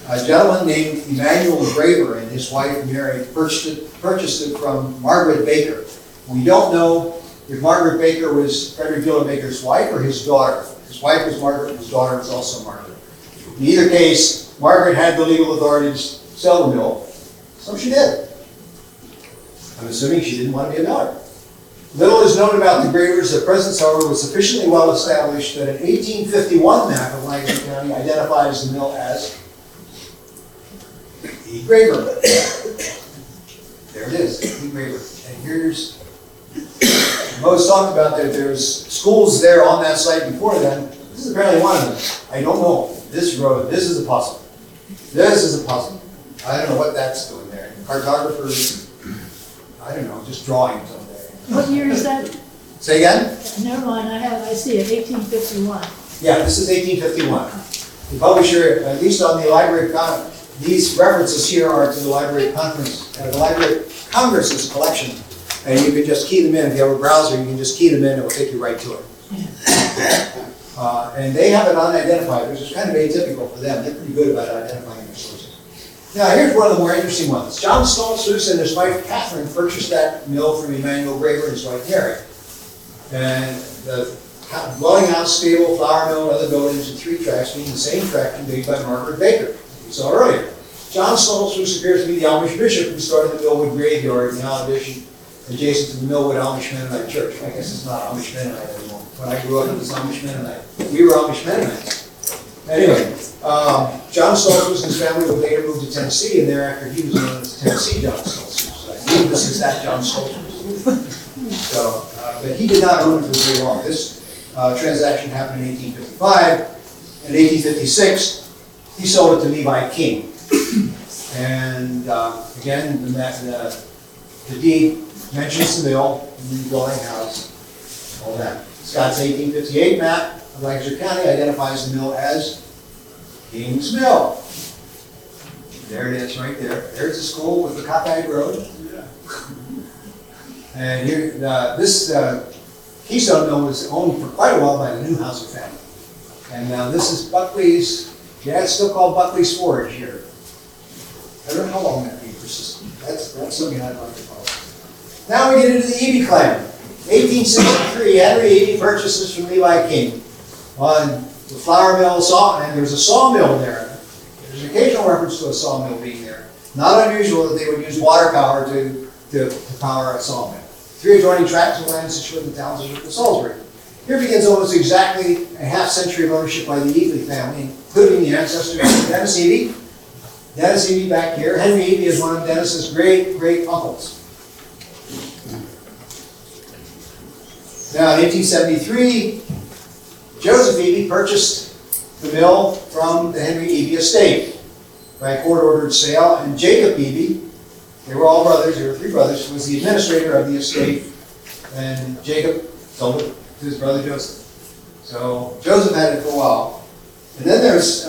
A gentleman named Emmanuel Graver and his wife Mary purchased it from Margaret Baker. We don't know if Margaret Baker was Frederick Diller Baker's wife or his daughter. His wife was Margaret, his daughter was also Margaret. In either case, Margaret had the legal authority to sell the mill, so she did. I'm assuming she didn't want to be a miller. Little is known about the gravers. Their presence, however, was sufficiently well established that an 1851 map of Lancaster County identifies the mill as E. Graver. There it is, E. Graver. And here's, Mose talked about that there's schools there on that site before then. This is apparently one of them. I don't know. This road, this is a puzzle. This is a puzzle. I don't know what that's doing there. Cartographers, I don't know, just drawing someday. What year is that? Say again? Never mind, I see it, 1851. Yeah, this is 1851. The publisher, at least on the library, these references here are to the Library of Conference, the Library of Congress's collection. And you can just key them in. If you have a browser, you can just key them in and it will take you right to it. And they have it unidentified, which is kind of atypical for them. They're pretty good about identifying their sources. Now, here's one of the more interesting ones. John Stoltzfus and his wife Catherine purchased that mill from Emmanuel Graver and his wife Mary. And the dwelling house, stable, flour mill, and other buildings in 3 tracts, being the same tract conveyed by Margaret Baker, we saw earlier. John Stoltzfus appears to be the Amish bishop who started the Millwood graveyard, now adjacent to the Millwood Amish Mennonite Church. I guess it's not Amish Mennonite anymore. When I grew up, it was Amish Mennonite. We were Amish Mennonites. Anyway, John Stoltzfus and his family would later move to Tennessee, and thereafter he was known as Tennessee John Stoltzfus. I believe this is that John Stoltzfus. So, but he did not own it for very long. This transaction happened in 1855. In 1856, he sold it to Levi King. And again, the deed mentions the mill, the dwelling house, all that. Scott's 1858 map of Lancaster County identifies the mill as King's Mill. There it is, right there. There's the school with the cockeyed road. And here, this Keystone Mill was owned for quite a while by the Newhouser family. And now this is Buckley's, yeah, it's still called Buckley's Forge here. I don't know how long that being persistent. That's something I'd like to follow. Now we get into the Eby clan. 1863, Henry Eby purchases from Levi King on the flour mill saw, and there's a sawmill there. There's an occasional reference to a sawmill being there. Not unusual that they would use water power to power a sawmill. 3 adjoining tracts of land situated in the towns of Salisbury. Here begins almost exactly a half-century of ownership by the Eby family, including the ancestors of Dennis Eby. Dennis Eby back here. Henry Eby is one of Dennis's great-great-uncles. Now, in 1873, Joseph Eby purchased the mill from the Henry Eby estate by a court-ordered sale, and Jacob Eby, they were all brothers, there were 3 brothers, was the administrator of the estate, and Jacob sold it to his brother Joseph. So Joseph had it for a while. And then there's,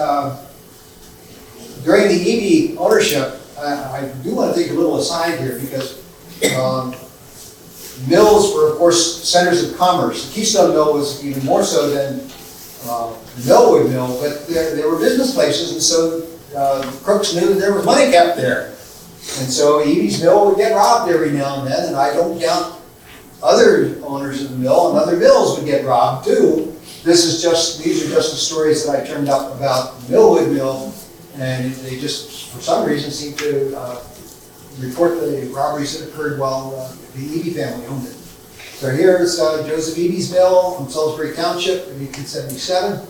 during the Eby ownership, I do want to take a little aside here because mills were, of course, centers of commerce. The Keystone Mill was even more so than the Millwood Mill, but there were business places, and so crooks knew that there was money kept there. And so Eby's mill would get robbed every now and then, and I don't doubt other owners of the mill and other mills would get robbed too. These are just the stories that I turned up about the Millwood Mill, and they just, for some reason, seem to report the robberies that occurred while the Eby family owned it. So here's Joseph Eby's mill from Salisbury Township in 1877.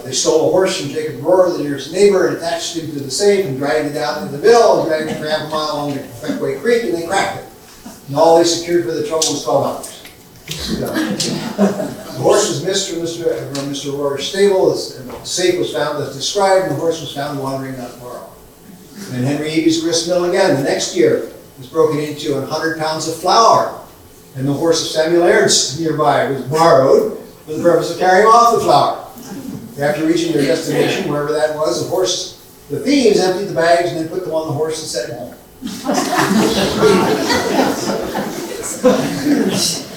They stole a horse from Jacob Rohr, the nearest neighbor, and attached him to the safe and dragged it out into the mill and dragged it for half a mile along the Feckway Creek, and they cracked it. And all they secured for the trouble was $12. The horse was missed from Mr. Rohr's stable. The safe was found as described, and the horse was found wandering not far off. And Henry Eby's grist mill again, the next year, was broken into, and 100 pounds of flour. And the horse of Samuel Ernst nearby was borrowed for the purpose of carrying off the flour. After reaching their destination, wherever that was, the thieves emptied the bags and then put them on the horse and sent it home.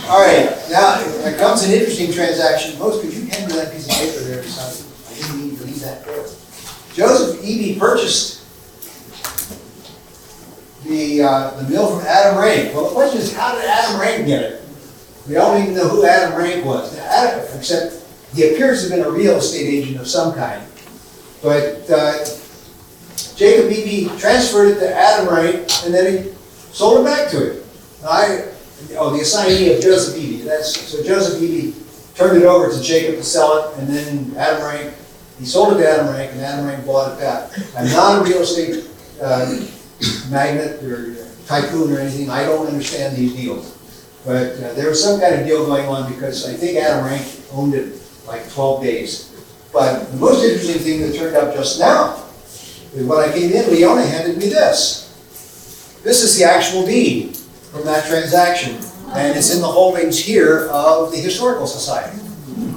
All right, now there comes an interesting transaction. Mose, could you hand me that piece of paper there beside you? I didn't need to leave that there. Joseph Eby purchased the mill from Adam Rank. Well, the question is, how did Adam Rank get it? We don't even know who Adam Rank was, except he appears to have been a real estate agent of some kind. But Jacob Eby transferred it to Adam Rank, and then he sold it back to him. The assignee of Joseph Eby. So Joseph Eby turned it over to Jacob to sell it, and then Adam Rank, he sold it to Adam Rank, and Adam Rank bought it back. I'm not a real estate magnate or tycoon or anything. I don't understand these deals. But there was some kind of deal going on because I think Adam Rank owned it like 12 days. But the most interesting thing that turned up just now is when I came in, Leona handed me this. This is the actual deed from that transaction. And it's in the holdings here of the Historical Society.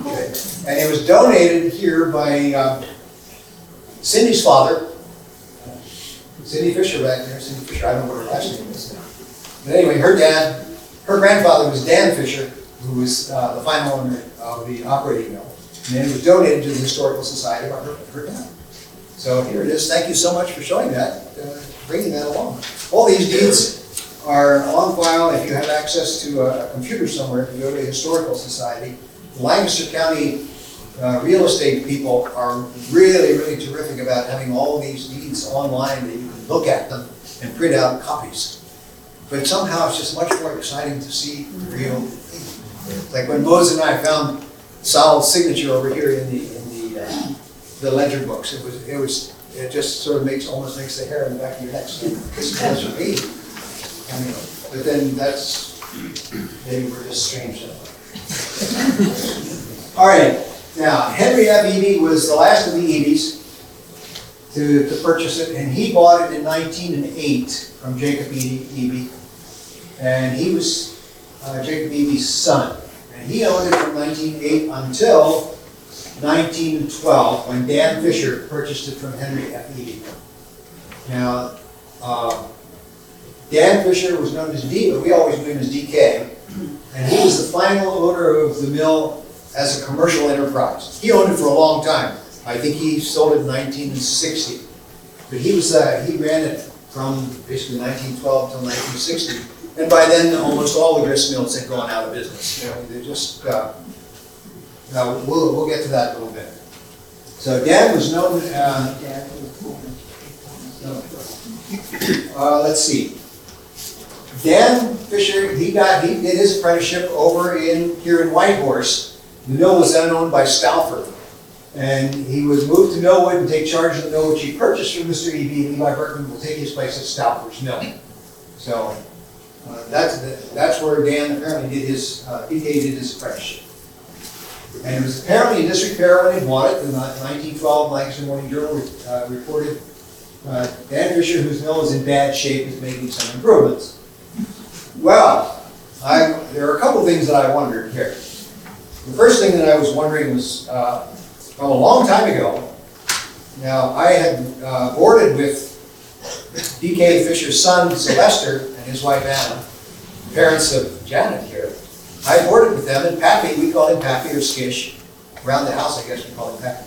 Okay. And it was donated here by Cindy's father, Cindy Fisher back there. Cindy Fisher, I don't know what her last name is now. But anyway, her grandfather was Dan Fisher, who was the final owner of the operating mill. And it was donated to the Historical Society by her dad. So here it is. Thank you so much for showing that, bringing that along. All these deeds are on file if you have access to a computer somewhere. If you go to the Historical Society, the Lancaster County real estate people are really, really terrific about having all these deeds online that you can look at them and print out copies. But somehow it's just much more exciting to see the real thing. Like when Mose and I found Sal's signature over here in the ledger books, it just sort of almost makes the hair on the back of your neck stand. This goes for me. But then maybe we're just strange that way. All right, now Henry F. Eby was the last of the Ebys to purchase it, and he bought it in 1908 from Jacob Eby, and he was Jacob Eby's son. And he owned it from 1908 until 1912, when Dan Fisher purchased it from Henry F. Eby. Now, Dan Fisher was known as D, but we always knew him as DK, and he was the final owner of the mill as a commercial enterprise. He owned it for a long time. I think he sold it in 1960, but he ran it from basically 1912 until 1960, and by then almost all the grist mills had gone out of business. They just we'll get to that in a little bit. So Dan was known. Let's see. Dan Fisher, he did his apprenticeship over here in Whitehorse. The mill was then owned by Stoltzfus. And he was moved to Millwood and take charge of the mill, which he purchased from Mr. Eby, and Levi Berkman will take his place at Stoltzfus Mill. So that's where Dan apparently did his apprenticeship. And it was apparently in disrepair when he bought it. In 1912, Lancaster Morning Journal reported Dan Fisher, whose mill is in bad shape, is making some improvements. Well, there are a couple things that I wondered here. The first thing that I was wondering was, from a long time ago, now I had boarded with D.K. Fisher's son, Sylvester, and his wife, Anna, parents of Janet here. I boarded with them, and Pappy, we call him Pappy or Skish. Around the house, I guess we call him Pappy.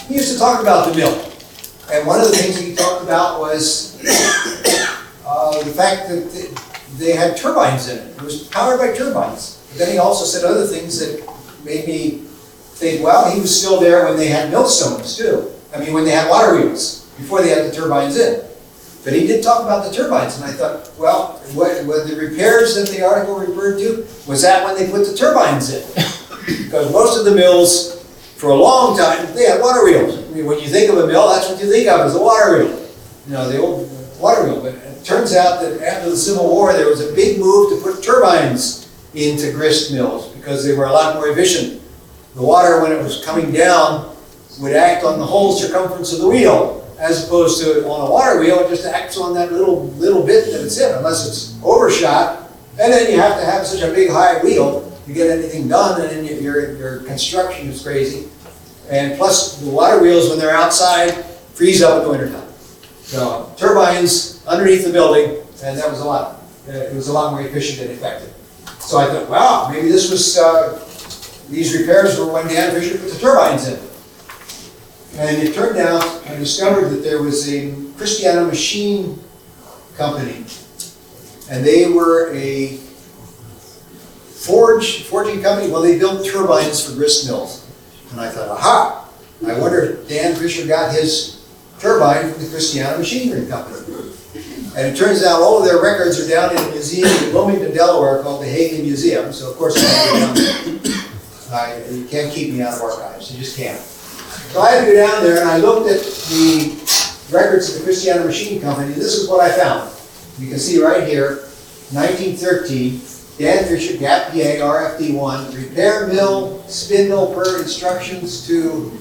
He used to talk about the mill. And one of the things that he talked about was the fact that they had turbines in it. It was powered by turbines. But then he also said other things that made me think, well, he was still there when they had millstones too. I mean, when they had water wheels, before they had the turbines in. But he did talk about the turbines, and I thought, well, what the repairs that the article referred to, was that when they put the turbines in? Because most of the mills, for a long time, they had water wheels. I mean, when you think of a mill, that's what you think of as a water wheel. You know, the old water wheel. But it turns out that after the Civil War, there was a big move to put turbines into grist mills because they were a lot more efficient. The water, when it was coming down, would act on the whole circumference of the wheel, as opposed to on a water wheel, it just acts on that little bit that it's in, unless it's overshot. And then you have to have such a big high wheel to get anything done, and then your construction is crazy. And plus, the water wheels, when they're outside, freeze up in the wintertime. So turbines underneath the building, and that was it was a lot more efficient and effective. So I thought, wow, maybe this was, these repairs were when Dan Fisher put the turbines in. And it turned out, I discovered that there was a Christiana Machine Company, and they were a forging company. Well, they built turbines for grist mills. And I thought, aha, I wonder if Dan Fisher got his turbine from the Christiana Machinery Company. And it turns out all of their records are down in a museum in Wilmington, Delaware called the Hagen Museum. So of course I had to go down there. You can't keep me out of archives, you just can't. So I had to go down there and I looked at the records of the Christiana Machine Company. This is what I found. You can see right here, 1913, Dan Fisher, Gap PA, RFD1, repair mill, spindle per instructions to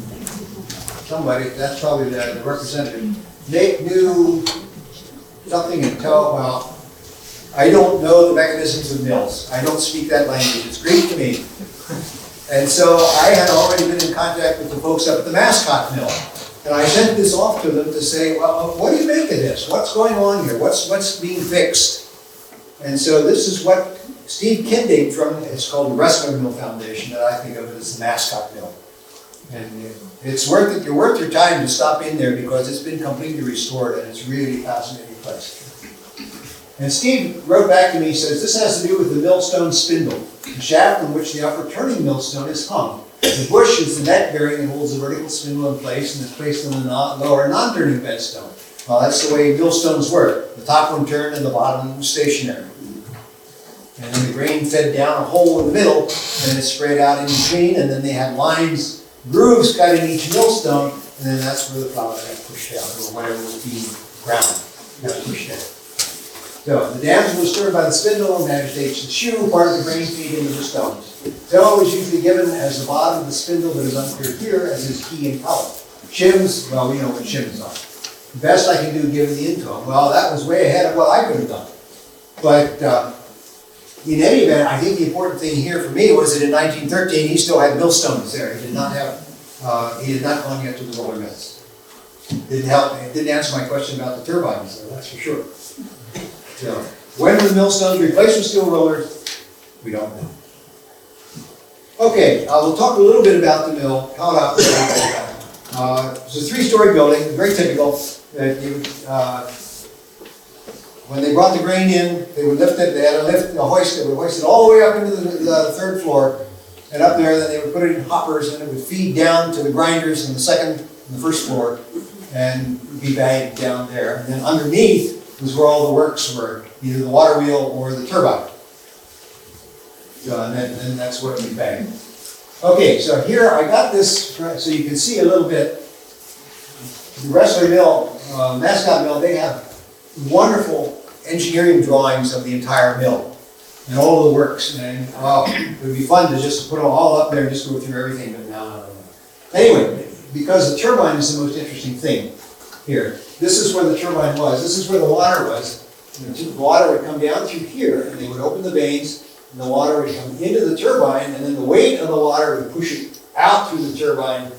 somebody, that's probably the representative. Make new something in tow. Well, I don't know the mechanisms of mills. I don't speak that language. It's Greek to me. And so I had already been in contact with the folks up at the Mascot Mill. And I sent this off to them to say, well, what do you make of this? What's going on here? What's being fixed? And so this is what Steve Kindig from, it's called the Wrestler Mill Foundation, that I think of as the Mascot Mill. And it's worth it. You're worth your time to stop in there because it's been completely restored and it's a really fascinating place. And Steve wrote back to me, he says, this has to do with the millstone spindle, the shaft on which the upper turning millstone is hung. The bush is the net bearing and holds the vertical spindle in place and is placed on the lower non-turning bedstone. Well, that's the way millstones work. The top one turned and the bottom was stationary. And then the grain fed down a hole in the middle and it spread out in between, and then they had lines, grooves cut in each millstone, and then that's where the flour got pushed out, or whatever was being ground got pushed out. So the damsel was stirred by the spindle and managed to H the shoe, part of the grain feed into the stones. Dough is usually given as the bottom of the spindle, but is unclear here as is key and color. Shims, well, we know what shims are. The best I can do given the info. Well, that was way ahead of what I could have done. But in any event, I think the important thing here for me was that in 1913 he still had millstones there. He did not have, he had not gone yet to the roller mills. Didn't help. It didn't answer my question about the turbines, so that's for sure. So, when were the millstones replaced with steel rollers? We don't know. Okay, we'll talk a little bit about the mill. It's a three-story building, very typical. When they brought the grain in, they would lift it. They had a hoist. They would hoist it all the way up into the third floor, and up there, then they would put it in hoppers, and it would feed down to the grinders in the first floor, and be bagged down there. And then underneath was where all the works were, either the water wheel or the turbine. So, and then that's where we bagged. Okay, so here I got this, so you can see a little bit. The Wrestler Mill, Mascot Mill, they have wonderful engineering drawings of the entire mill and all of the works. And it would be fun to just put them all up there and just go through everything, but no. Anyway, because the turbine is the most interesting thing here. This is where the turbine was. This is where the water was. And the water would come down through here, and they would open the vanes, and the water would come into the turbine, and then the weight of the water would push it out through the turbine,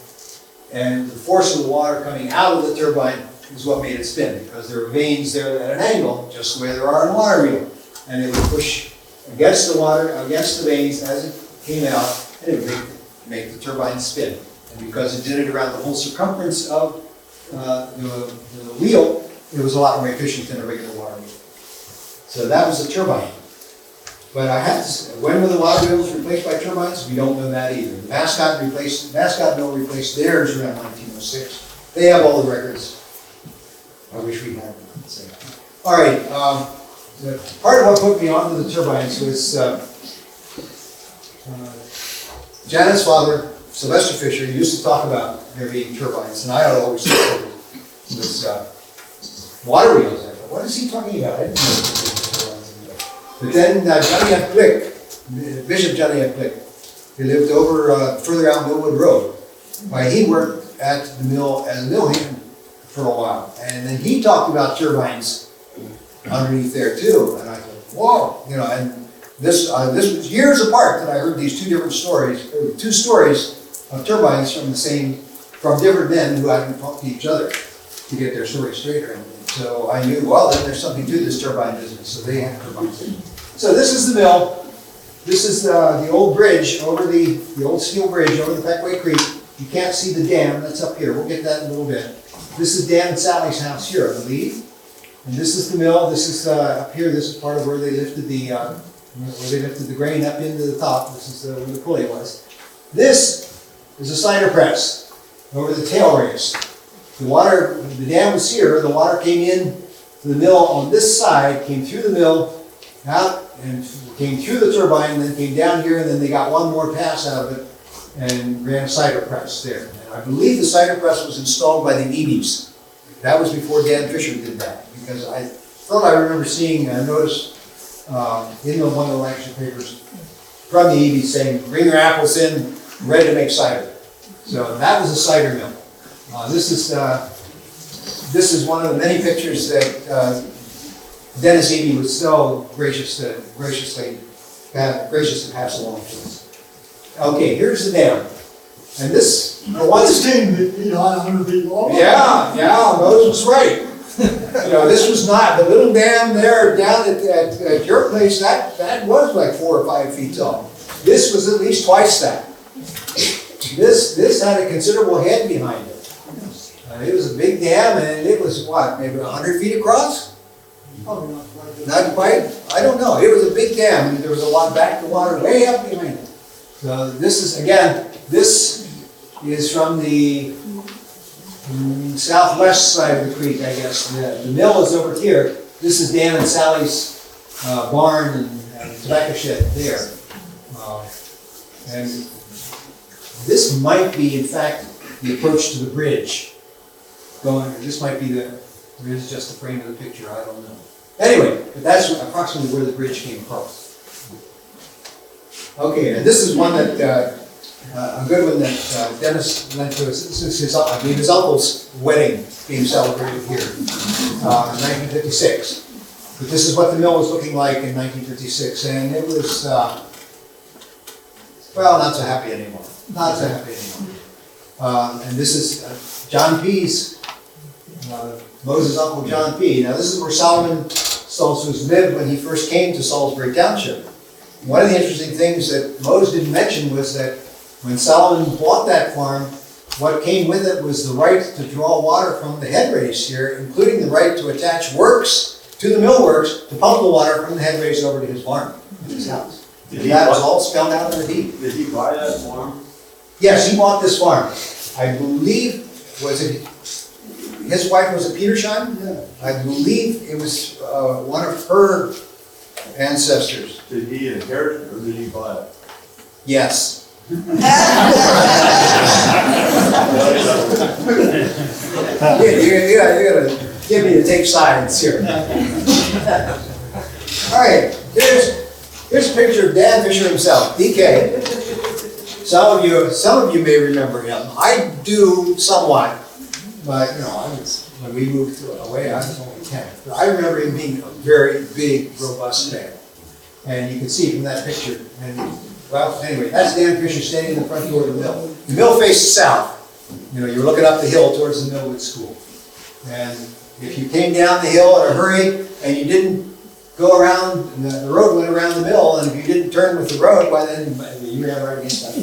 and the force of the water coming out of the turbine is what made it spin, because there were vanes there at an angle, just the way there are in a water wheel. And it would push against the water, against the vanes as it came out, and it would make the turbine spin. And because it did it around the whole circumference of the wheel, it was a lot more efficient than a regular water wheel. So that was the turbine. But I have to say, when were the water wheels replaced by turbines? We don't know that either. The Mascot Mill replaced theirs around 1906. They have all the records. I wish we had them. So. All right. Part of what put me onto the turbines was Janet's father, Sylvester Fisher, used to talk about there being turbines, and I always thought it was water wheels. I thought, what is he talking about? I didn't know there were turbines in there. But then Johnny F. Blick, Bishop Johnny F. Blick, he lived over further out Millwood Road. He worked at the mill as a mill hand for a while, and then he talked about turbines underneath there too. And I thought, whoa, and this was years apart that I heard these two different stories. There were two stories of turbines from different men who hadn't talked to each other to get their story straight or anything. So I knew, well, then there's something to this turbine business. So they had turbines. So this is the mill. This is the old bridge over the old steel bridge over the Peckway Creek. You can't see the dam. That's up here. We'll get that in a little bit. This is Dan and Sally's house here, I believe. And this is the mill. This is up here. This is part of where they lifted the grain up into the top. This is where the pulley was. This is a cider press over the tail race. the dam was here, the water came in to the mill on this side, came through the mill, out, and came through the turbine, and then came down here, and then they got one more pass out of it, and ran a cider press there. And I believe the cider press was installed by the Amish. That was before Dan Fisher did that, because I thought I remember seeing a notice in one of the Lancashire papers from the Amish saying, bring your apples in, ready to make cider. So that was a cider mill. This is one of the many pictures that Dennis Eby was so gracious to pass along to us. Okay, here's the dam. And this, the one This thing, 100 feet long. yeah, Mose was right. This was not, the little dam there down at your place, that was like 4 or 5 feet tall. This was at least twice that. This had a considerable head behind it. It was a big dam, and it was what, maybe 100 feet across? Probably not quite. Not quite, I don't know. It was a big dam, and there was a lot back to water way up behind it. So this is, again, this is from the southwest side of the creek, I guess. The mill is over here. This is Dan and Sally's barn and tobacco shed there. And this might be, in fact, the approach to the bridge. This might be there is just a frame of the picture, I don't know. Anyway, but that's approximately where the bridge came across. Okay, and this is one that, a good one that Dennis lent to us. This is his uncle's wedding being celebrated here in 1956. But this is what the mill was looking like in 1956, and it was, well, not so happy anymore. Not so happy anymore. And this is John P.'s, Mose's uncle John P. Now this is where Solomon Stoltzfus lived when he first came to Salisbury Township. One of the interesting things that Mose didn't mention was that when Solomon bought that farm, what came with it was the right to draw water from the head race here, including the right to attach works to the mill works to pump the water from the head race over to his farm, his house. That was all spelled out in the deed. Did he buy that farm? Yes, he bought this farm. I believe, was it, his wife was a Petersheim? Yeah. I believe it was one of her ancestors. Did he inherit it or did he buy it? Yes. You gotta get me to take sides here. All right, here's a picture of Dan Fisher himself, DK. Some of you may remember him. I do somewhat, but when we moved away, I was only 10. But I remember him being a very big, robust man. And you can see from that picture. And well, anyway, that's Dan Fisher standing in the front door of the mill. The mill faces south. You're looking up the hill towards the Millwood School. And if you came down the hill in a hurry and you didn't go around, and the road went around the mill, and if you didn't turn with the road, why then you ran right against that.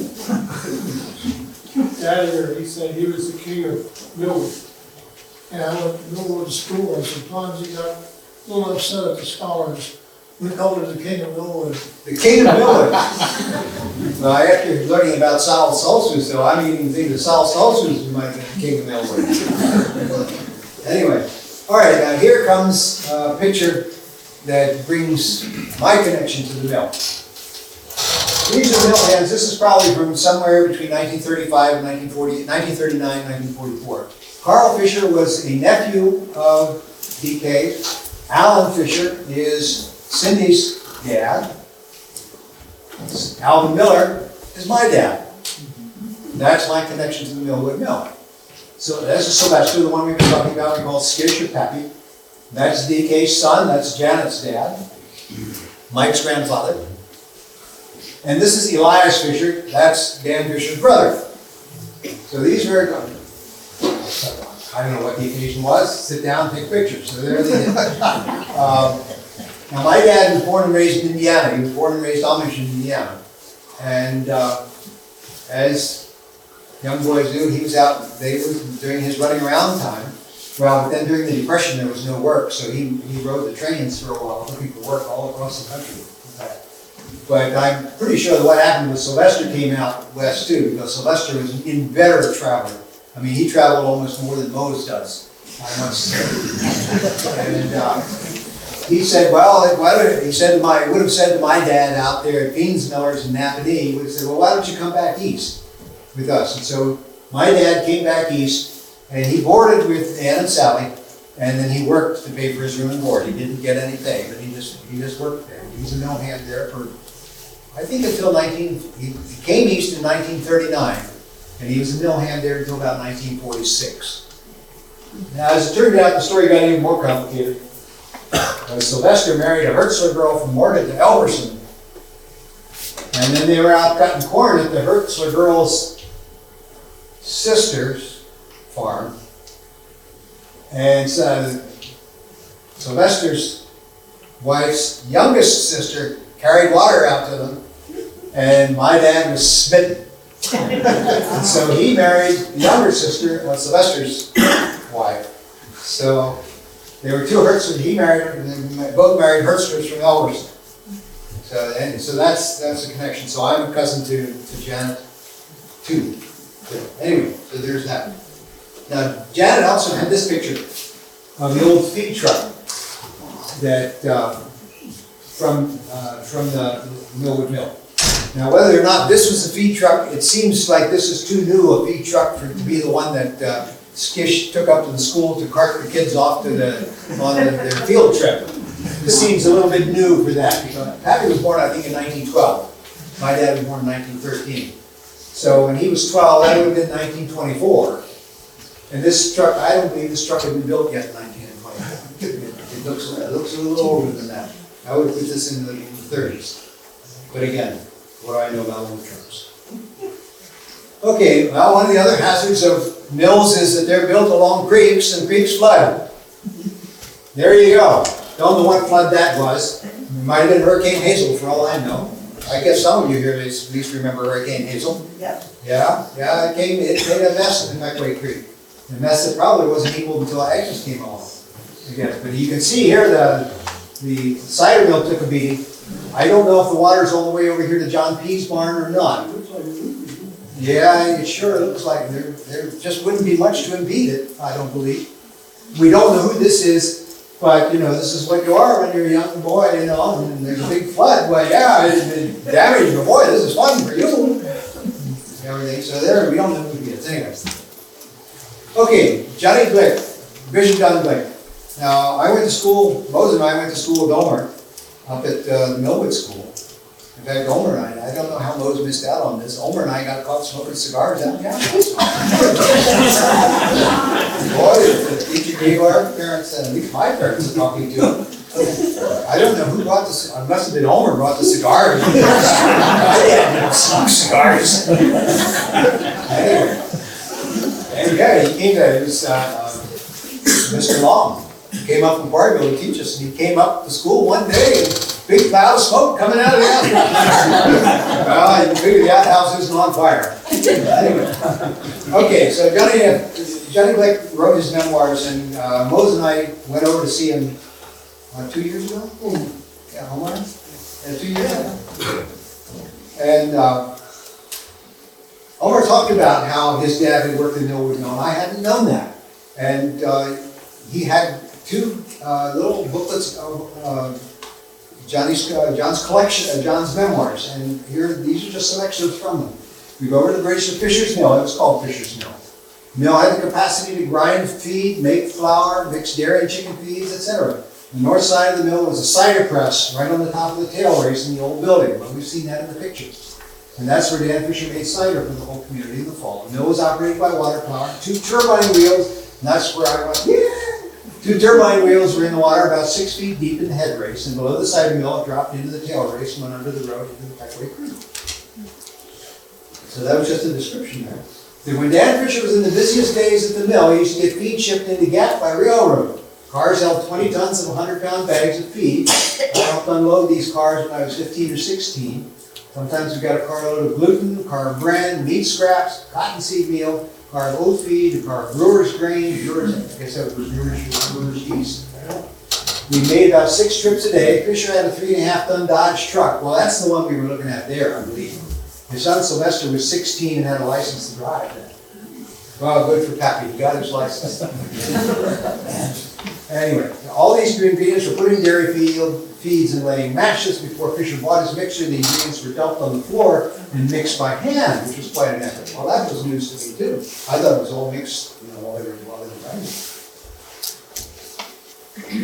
Dad here, he said he was the king of Millwood. And I went to Millwood School, and sometimes he got a little upset at the scholars. We called him the king of Millwood. The king of Millwood. Well, after learning about Sal Stoltzfus, though, I'm even thinking that Sal Stoltzfus might be the king of Millwood. Anyway, all right, now here comes a picture that brings my connection to the mill. These are mill hands. This is probably from somewhere between 1935 and 1939, 1944. Carl Fisher was a nephew of DK. Alan Fisher is Cindy's dad. Alvin Miller is my dad. That's my connection to the Millwood Mill. So that's Sylvester, the one we've been talking about. We call Skittish or Pappy. That's DK's son. That's Janet's dad. Mike's grandfather. And this is Elias Fisher. That's Dan Fisher's brother. So these are, I don't know what the occasion was. Sit down, take pictures. So there they did. Now my dad was born and raised in Indiana. He was born and raised Amish in Indiana. And as young boys do, he was out, they were during his running around time. Well, but then during the Depression there was no work, so he rode the trains for a while looking for work all across the country. But I'm pretty sure that what happened was Sylvester came out west too, because Sylvester was an inveterate traveler. I mean, he traveled almost more than Mose does, I must say. And he said, well, he said would have said to my dad out there at Beans Millers in Napanee, he would have said, well, why don't you come back east with us? And so my dad came back east, and he boarded with Ann and Sally, and then he worked to pay for his room and board. He didn't get any pay, but he just worked there. He was a mill hand there for, I think, until he came east in 1939, and he was a mill hand there until about 1946. Now, as it turned out, the story got even more complicated. Sylvester married a Hertzler girl from Morgan to Elverson, and then they were out cutting corn at the Hertzler girl's sister's farm, and Sylvester's wife's youngest sister carried water out to them, and my dad was smitten. And so he married the younger sister, Sylvester's wife. So there were two Hertzlers. He married her, and they both married Hertzlers from Elverson. So that's a connection. So I'm a cousin to Janet too. Anyway, so there's that. Now Janet also had this picture of the old feed truck that from the Millwood Mill. Now, whether or not this was a feed truck, it seems like this is too new a feed truck to be the one that Skish took up to the school to cart the kids off to their field trip. This seems a little bit new for that, because Pappy was born, I think, in 1912. My dad was born in 1913. So when he was 12, that would have been 1924. And this truck, I don't believe this truck had been built yet in 1924. It looks a little older than that. I would put this in the 30s. But again, what do I know about old trucks? Okay, well, one of the other hazards of mills is that they're built along creeks, and creeks flood. There you go. Don't know what flood that was. It might have been Hurricane Hazel, for all I know. I guess some of you here at least remember Hurricane Hazel. Yeah. Yeah, it made a mess in McWay Creek. A mess that probably wasn't equal until Agnes came along. Again, but you can see here the cider mill took a beating. I don't know if the water's all the way over here to John P.'s barn or not. Yeah, it sure looks like there just wouldn't be much to impede it, I don't believe. We don't know who this is, but this is what you are when you're a young boy, and there's a big flood. Well, yeah, it's damage, but boy, this is fun for you. Everything. So there, we don't know who it is. Okay, Johnny Glick, Bishop John Glick. Now, I went to school, Mose and I went to school with Omer up at the Millwood School. In fact, Omer and I don't know how Mose missed out on this. Omer and I got caught smoking cigars out in town. Boy, the teacher gave our parents, at least my parents, a talking to. I don't know who brought the, it must have been Omer brought the cigars. I didn't smoke cigars. Anyway. And yeah, it was Mr. Long. He came up from Barville to teach us, and he came up to school one day, and big cloud of smoke coming out of the outhouse. Well, you can figure the outhouse isn't on fire. Anyway. Okay, so Johnny Glick wrote his memoirs, and Mose and I went over to see him 2 years ago? Yeah, how long? 2 years ago. And Omer talked about how his dad had worked in Millwood Mill, and I hadn't known that. And he had two little booklets of John's collection, John's memoirs, and these are just selections from them. We go over to the bridge to Fisher's Mill. It was called Fisher's Mill. The mill had the capacity to grind feed, make flour, mix dairy and chicken feeds, etc. The north side of the mill was a cider press right on the top of the tail race in the old building. Well, we've seen that in the pictures. And that's where Dan Fisher made cider for the whole community in the fall. The mill was operated by Waterpower, 2 turbine wheels, and that's where I went, yeah! 2 turbine wheels were in the water about 6 feet deep in the head race, and below the cider mill it dropped into the tail race and went under the road into the Peckway Creek. So that was just a description there. Then when Dan Fisher was in the busiest days at the mill, he used to get feed shipped into Gap by railroad. Cars held 20 tons of 100-pound bags of feed. I helped unload these cars when I was 15 or 16. Sometimes we got a carload of gluten, a car of bran, meat scraps, cottonseed meal, a car of oat feed, a car of brewer's grain, I guess that was brewer's yeast. We made about 6 trips a day. Fisher had a 3.5-ton Dodge truck. Well, that's the one we were looking at there, I believe. His son Sylvester was 16 and had a license to drive then. Well, good for Pappy, he got his license. Anyway, all these ingredients were put in dairy feeds and laying mashes before Fisher bought his mixer. The ingredients were dumped on the floor and mixed by hand, which was quite an effort. Well, that was news to me too. I thought it was all mixed, while they were grinding.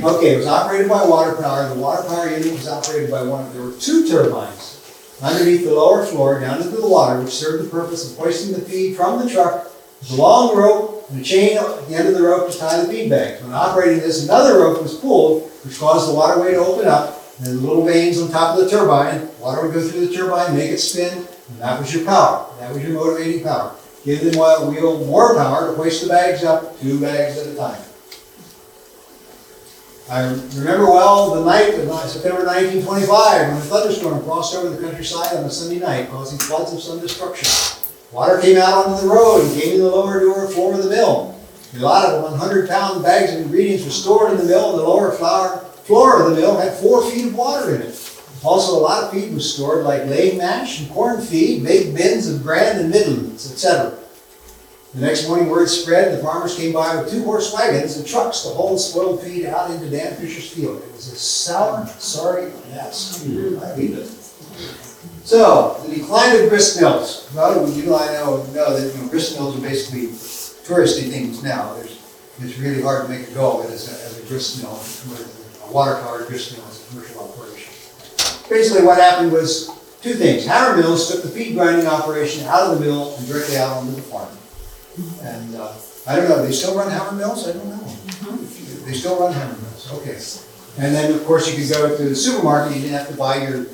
Okay, it was operated by Waterpower. The Waterpower unit was operated by there were 2 turbines underneath the lower floor down into the water, which served the purpose of hoisting the feed from the truck. There's a long rope and a chain at the end of the rope to tie the feed bags. When operating this, another rope was pulled, which caused the waterway to open up, and the little vanes on top of the turbine, water would go through the turbine, make it spin, and that was your power. That was your motivating power. Give the wheel more power to hoist the bags up, 2 bags at a time. I remember well the night of September 1925, when a thunderstorm crossed over the countryside on a Sunday night, causing floods of some destruction. Water came out onto the road and came in the lower floor of the mill. A lot of 100-pound bags of ingredients were stored in the mill, and the lower floor of the mill had 4 feet of water in it. Also, a lot of feed was stored, like laying mash and corn feed, big bins of bran and middlings, etc. The next morning, word spread, and the farmers came by with 2-horse wagons and trucks to haul the spoiled feed out into Dan Fisher's field. It was a sour, sorry mess. I hate it. So, the decline of grist mills. Well, I know that grist mills are basically touristy things now. It's really hard to make a go of it as a grist mill, a water-powered grist mill as a commercial operation. Basically, what happened was 2 things. Hammer mills took the feed grinding operation out of the mill and directly out onto the farm. And I don't know, do they still run hammer mills? I don't know. They still run hammer mills, okay. And then, of course, you could go to the supermarket, you didn't have to buy your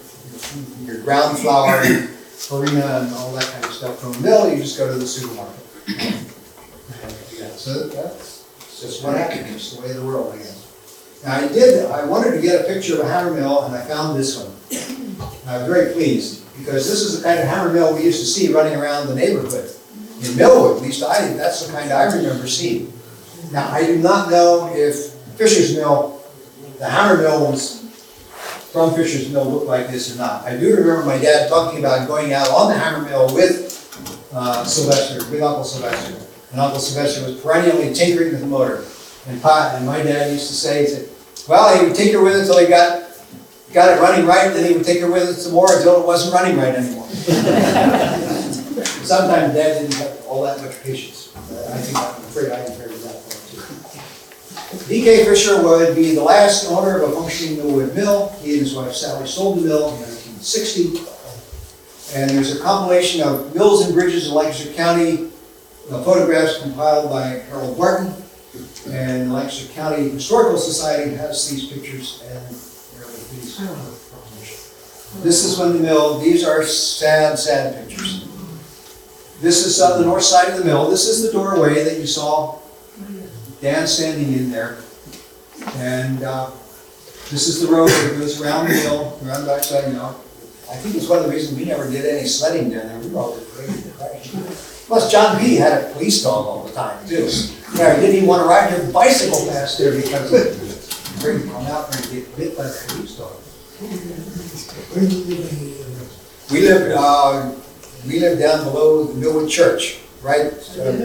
ground flour, farina, and all that kind of stuff from the mill, you just go to the supermarket. So that's just what happened, it's the way of the world, I guess. Now I wanted to get a picture of a hammer mill, and I found this one. I was very pleased, because this is the kind of hammer mill we used to see running around the neighborhood. In Millwood, at least that's the kind I remember seeing. Now, I do not know if Fisher's Mill, the hammer mill was from Fisher's Mill looked like this or not. I do remember my dad talking about going out on the hammer mill with Sylvester, with Uncle Sylvester. And Uncle Sylvester was perennially tinkering with the motor. And my dad used to say, he said, well, he would tinker with it until he got it running right, then he would tinker with it some more until it wasn't running right anymore. Sometimes Dad didn't have all that much patience. I'm afraid I inherited that part too. D.K. Fisher would be the last owner of a functioning Millwood Mill. He and his wife Sally sold the mill in 1960. And there's a compilation of mills and bridges in Lancaster County, photographs compiled by Harold Barton. And the Lancaster County Historical Society has these pictures and these. This is when the mill, these are sad, sad pictures. This is on the north side of the mill. This is the doorway that you saw Dan standing in there. And this is the road that goes around the mill, around the backside of the mill. I think it's one of the reasons we never did any sledding down there. We were all afraid to crash. Plus, John P. had a police dog all the time, too. Yeah, he didn't even want to ride your bicycle past there because he was afraid to come out there and get bit by the police dog. We lived down below the Millwood Church, right? Yeah, at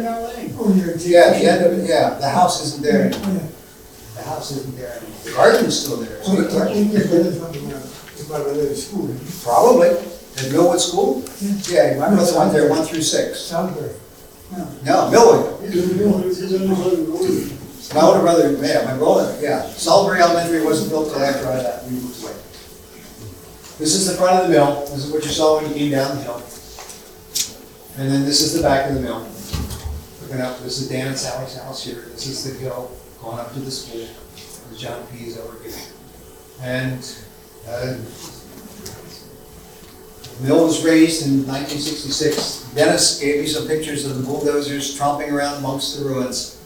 the end of it, yeah. The house isn't there anymore. The house isn't there anymore. The garden's still there. Probably. At Millwood School? Yeah, my brother went there 1 through 6. Salisbury. No, Millwood. My older brother, my brother, yeah. Salisbury Elementary wasn't built till after we moved away. This is the front of the mill. This is what you saw when you came down the hill. And then this is the back of the mill. Looking up, this is Dan and Sally's house here. This is the hill going up to the school. There's John P.'s over here. And the mill was raised in 1966. Dennis gave me some pictures of the bulldozers tromping around amongst the ruins.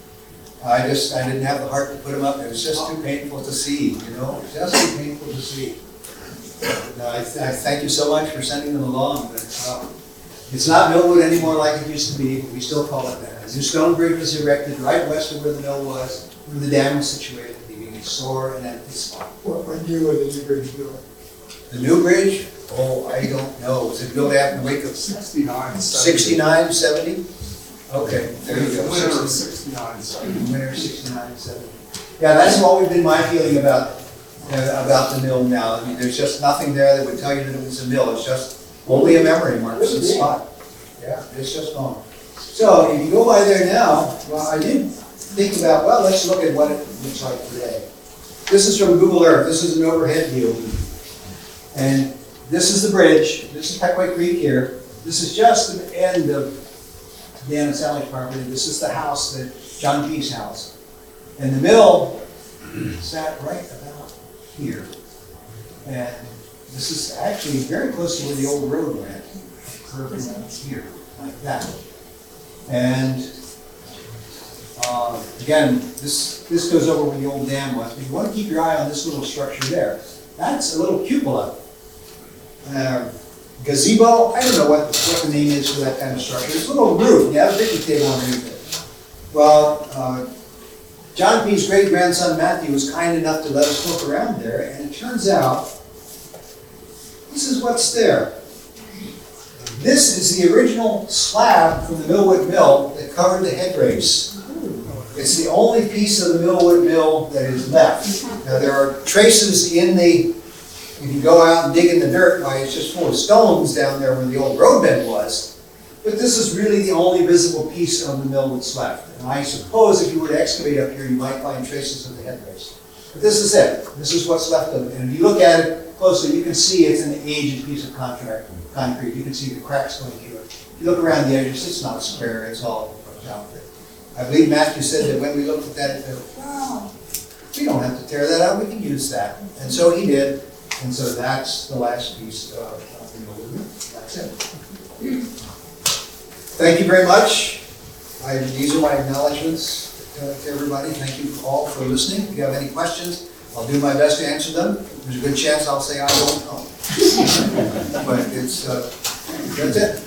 I didn't have the heart to put them up. It was just too painful to see, just too painful to see. I thank you so much for sending them along, but it's not Millwood anymore like it used to be, but we still call it that. A new stone bridge was erected right west of where the mill was, where the dam was situated, leaving a sore and empty spot. What year was the new bridge built? The new bridge? Oh, I don't know. Was it built after the wake of 69, 70? Okay, there you go. Winter of 69, so. Winter 69, 70. Yeah, that's always been my feeling about the mill now. I mean, there's just nothing there that would tell you that it was a mill. It's just only a memory mark, it's a spot. Yeah, it's just gone. So if you go by there now, well, I did think about, well, let's look at what it looks like today. This is from Google Earth. This is an overhead view. And this is the bridge. This is Pequay Creek here. This is just the end of Dan and Sally's property. This is the house, that John G's house. And the mill sat right about here. And this is actually very close to where the old road went, curving out here, like that. And again, this goes over where the old dam was, but you want to keep your eye on this little structure there. That's a little cupola. Gazebo, I don't know what the name is for that kind of structure. It's a little roof, you have a picnic table underneath it. Well, John P.'s great-grandson Matthew was kind enough to let us look around there, and it turns out this is what's there. This is the original slab from the Millwood Mill that covered the head race. It's the only piece of the Millwood Mill that is left. Now there are traces in the, if you go out and dig in the dirt, why it's just full of stones down there where the old roadbed was. But this is really the only visible piece of the mill that's left. And I suppose if you were to excavate up here, you might find traces of the head race. But this is it. This is what's left of it. And if you look at it closely, you can see it's an aged piece of concrete. You can see the cracks going through it. If you look around the edges, it's not square, it's all out there. I believe Matthew said that when we looked at that, he said, wow, we don't have to tear that out, we can use that. And so he did. And so that's the last piece of the Millwood Mill. That's it. Thank you very much. These are my acknowledgments to everybody. Thank you all for listening. If you have any questions, I'll do my best to answer them. There's a good chance I'll say I don't know. But it's, that's it.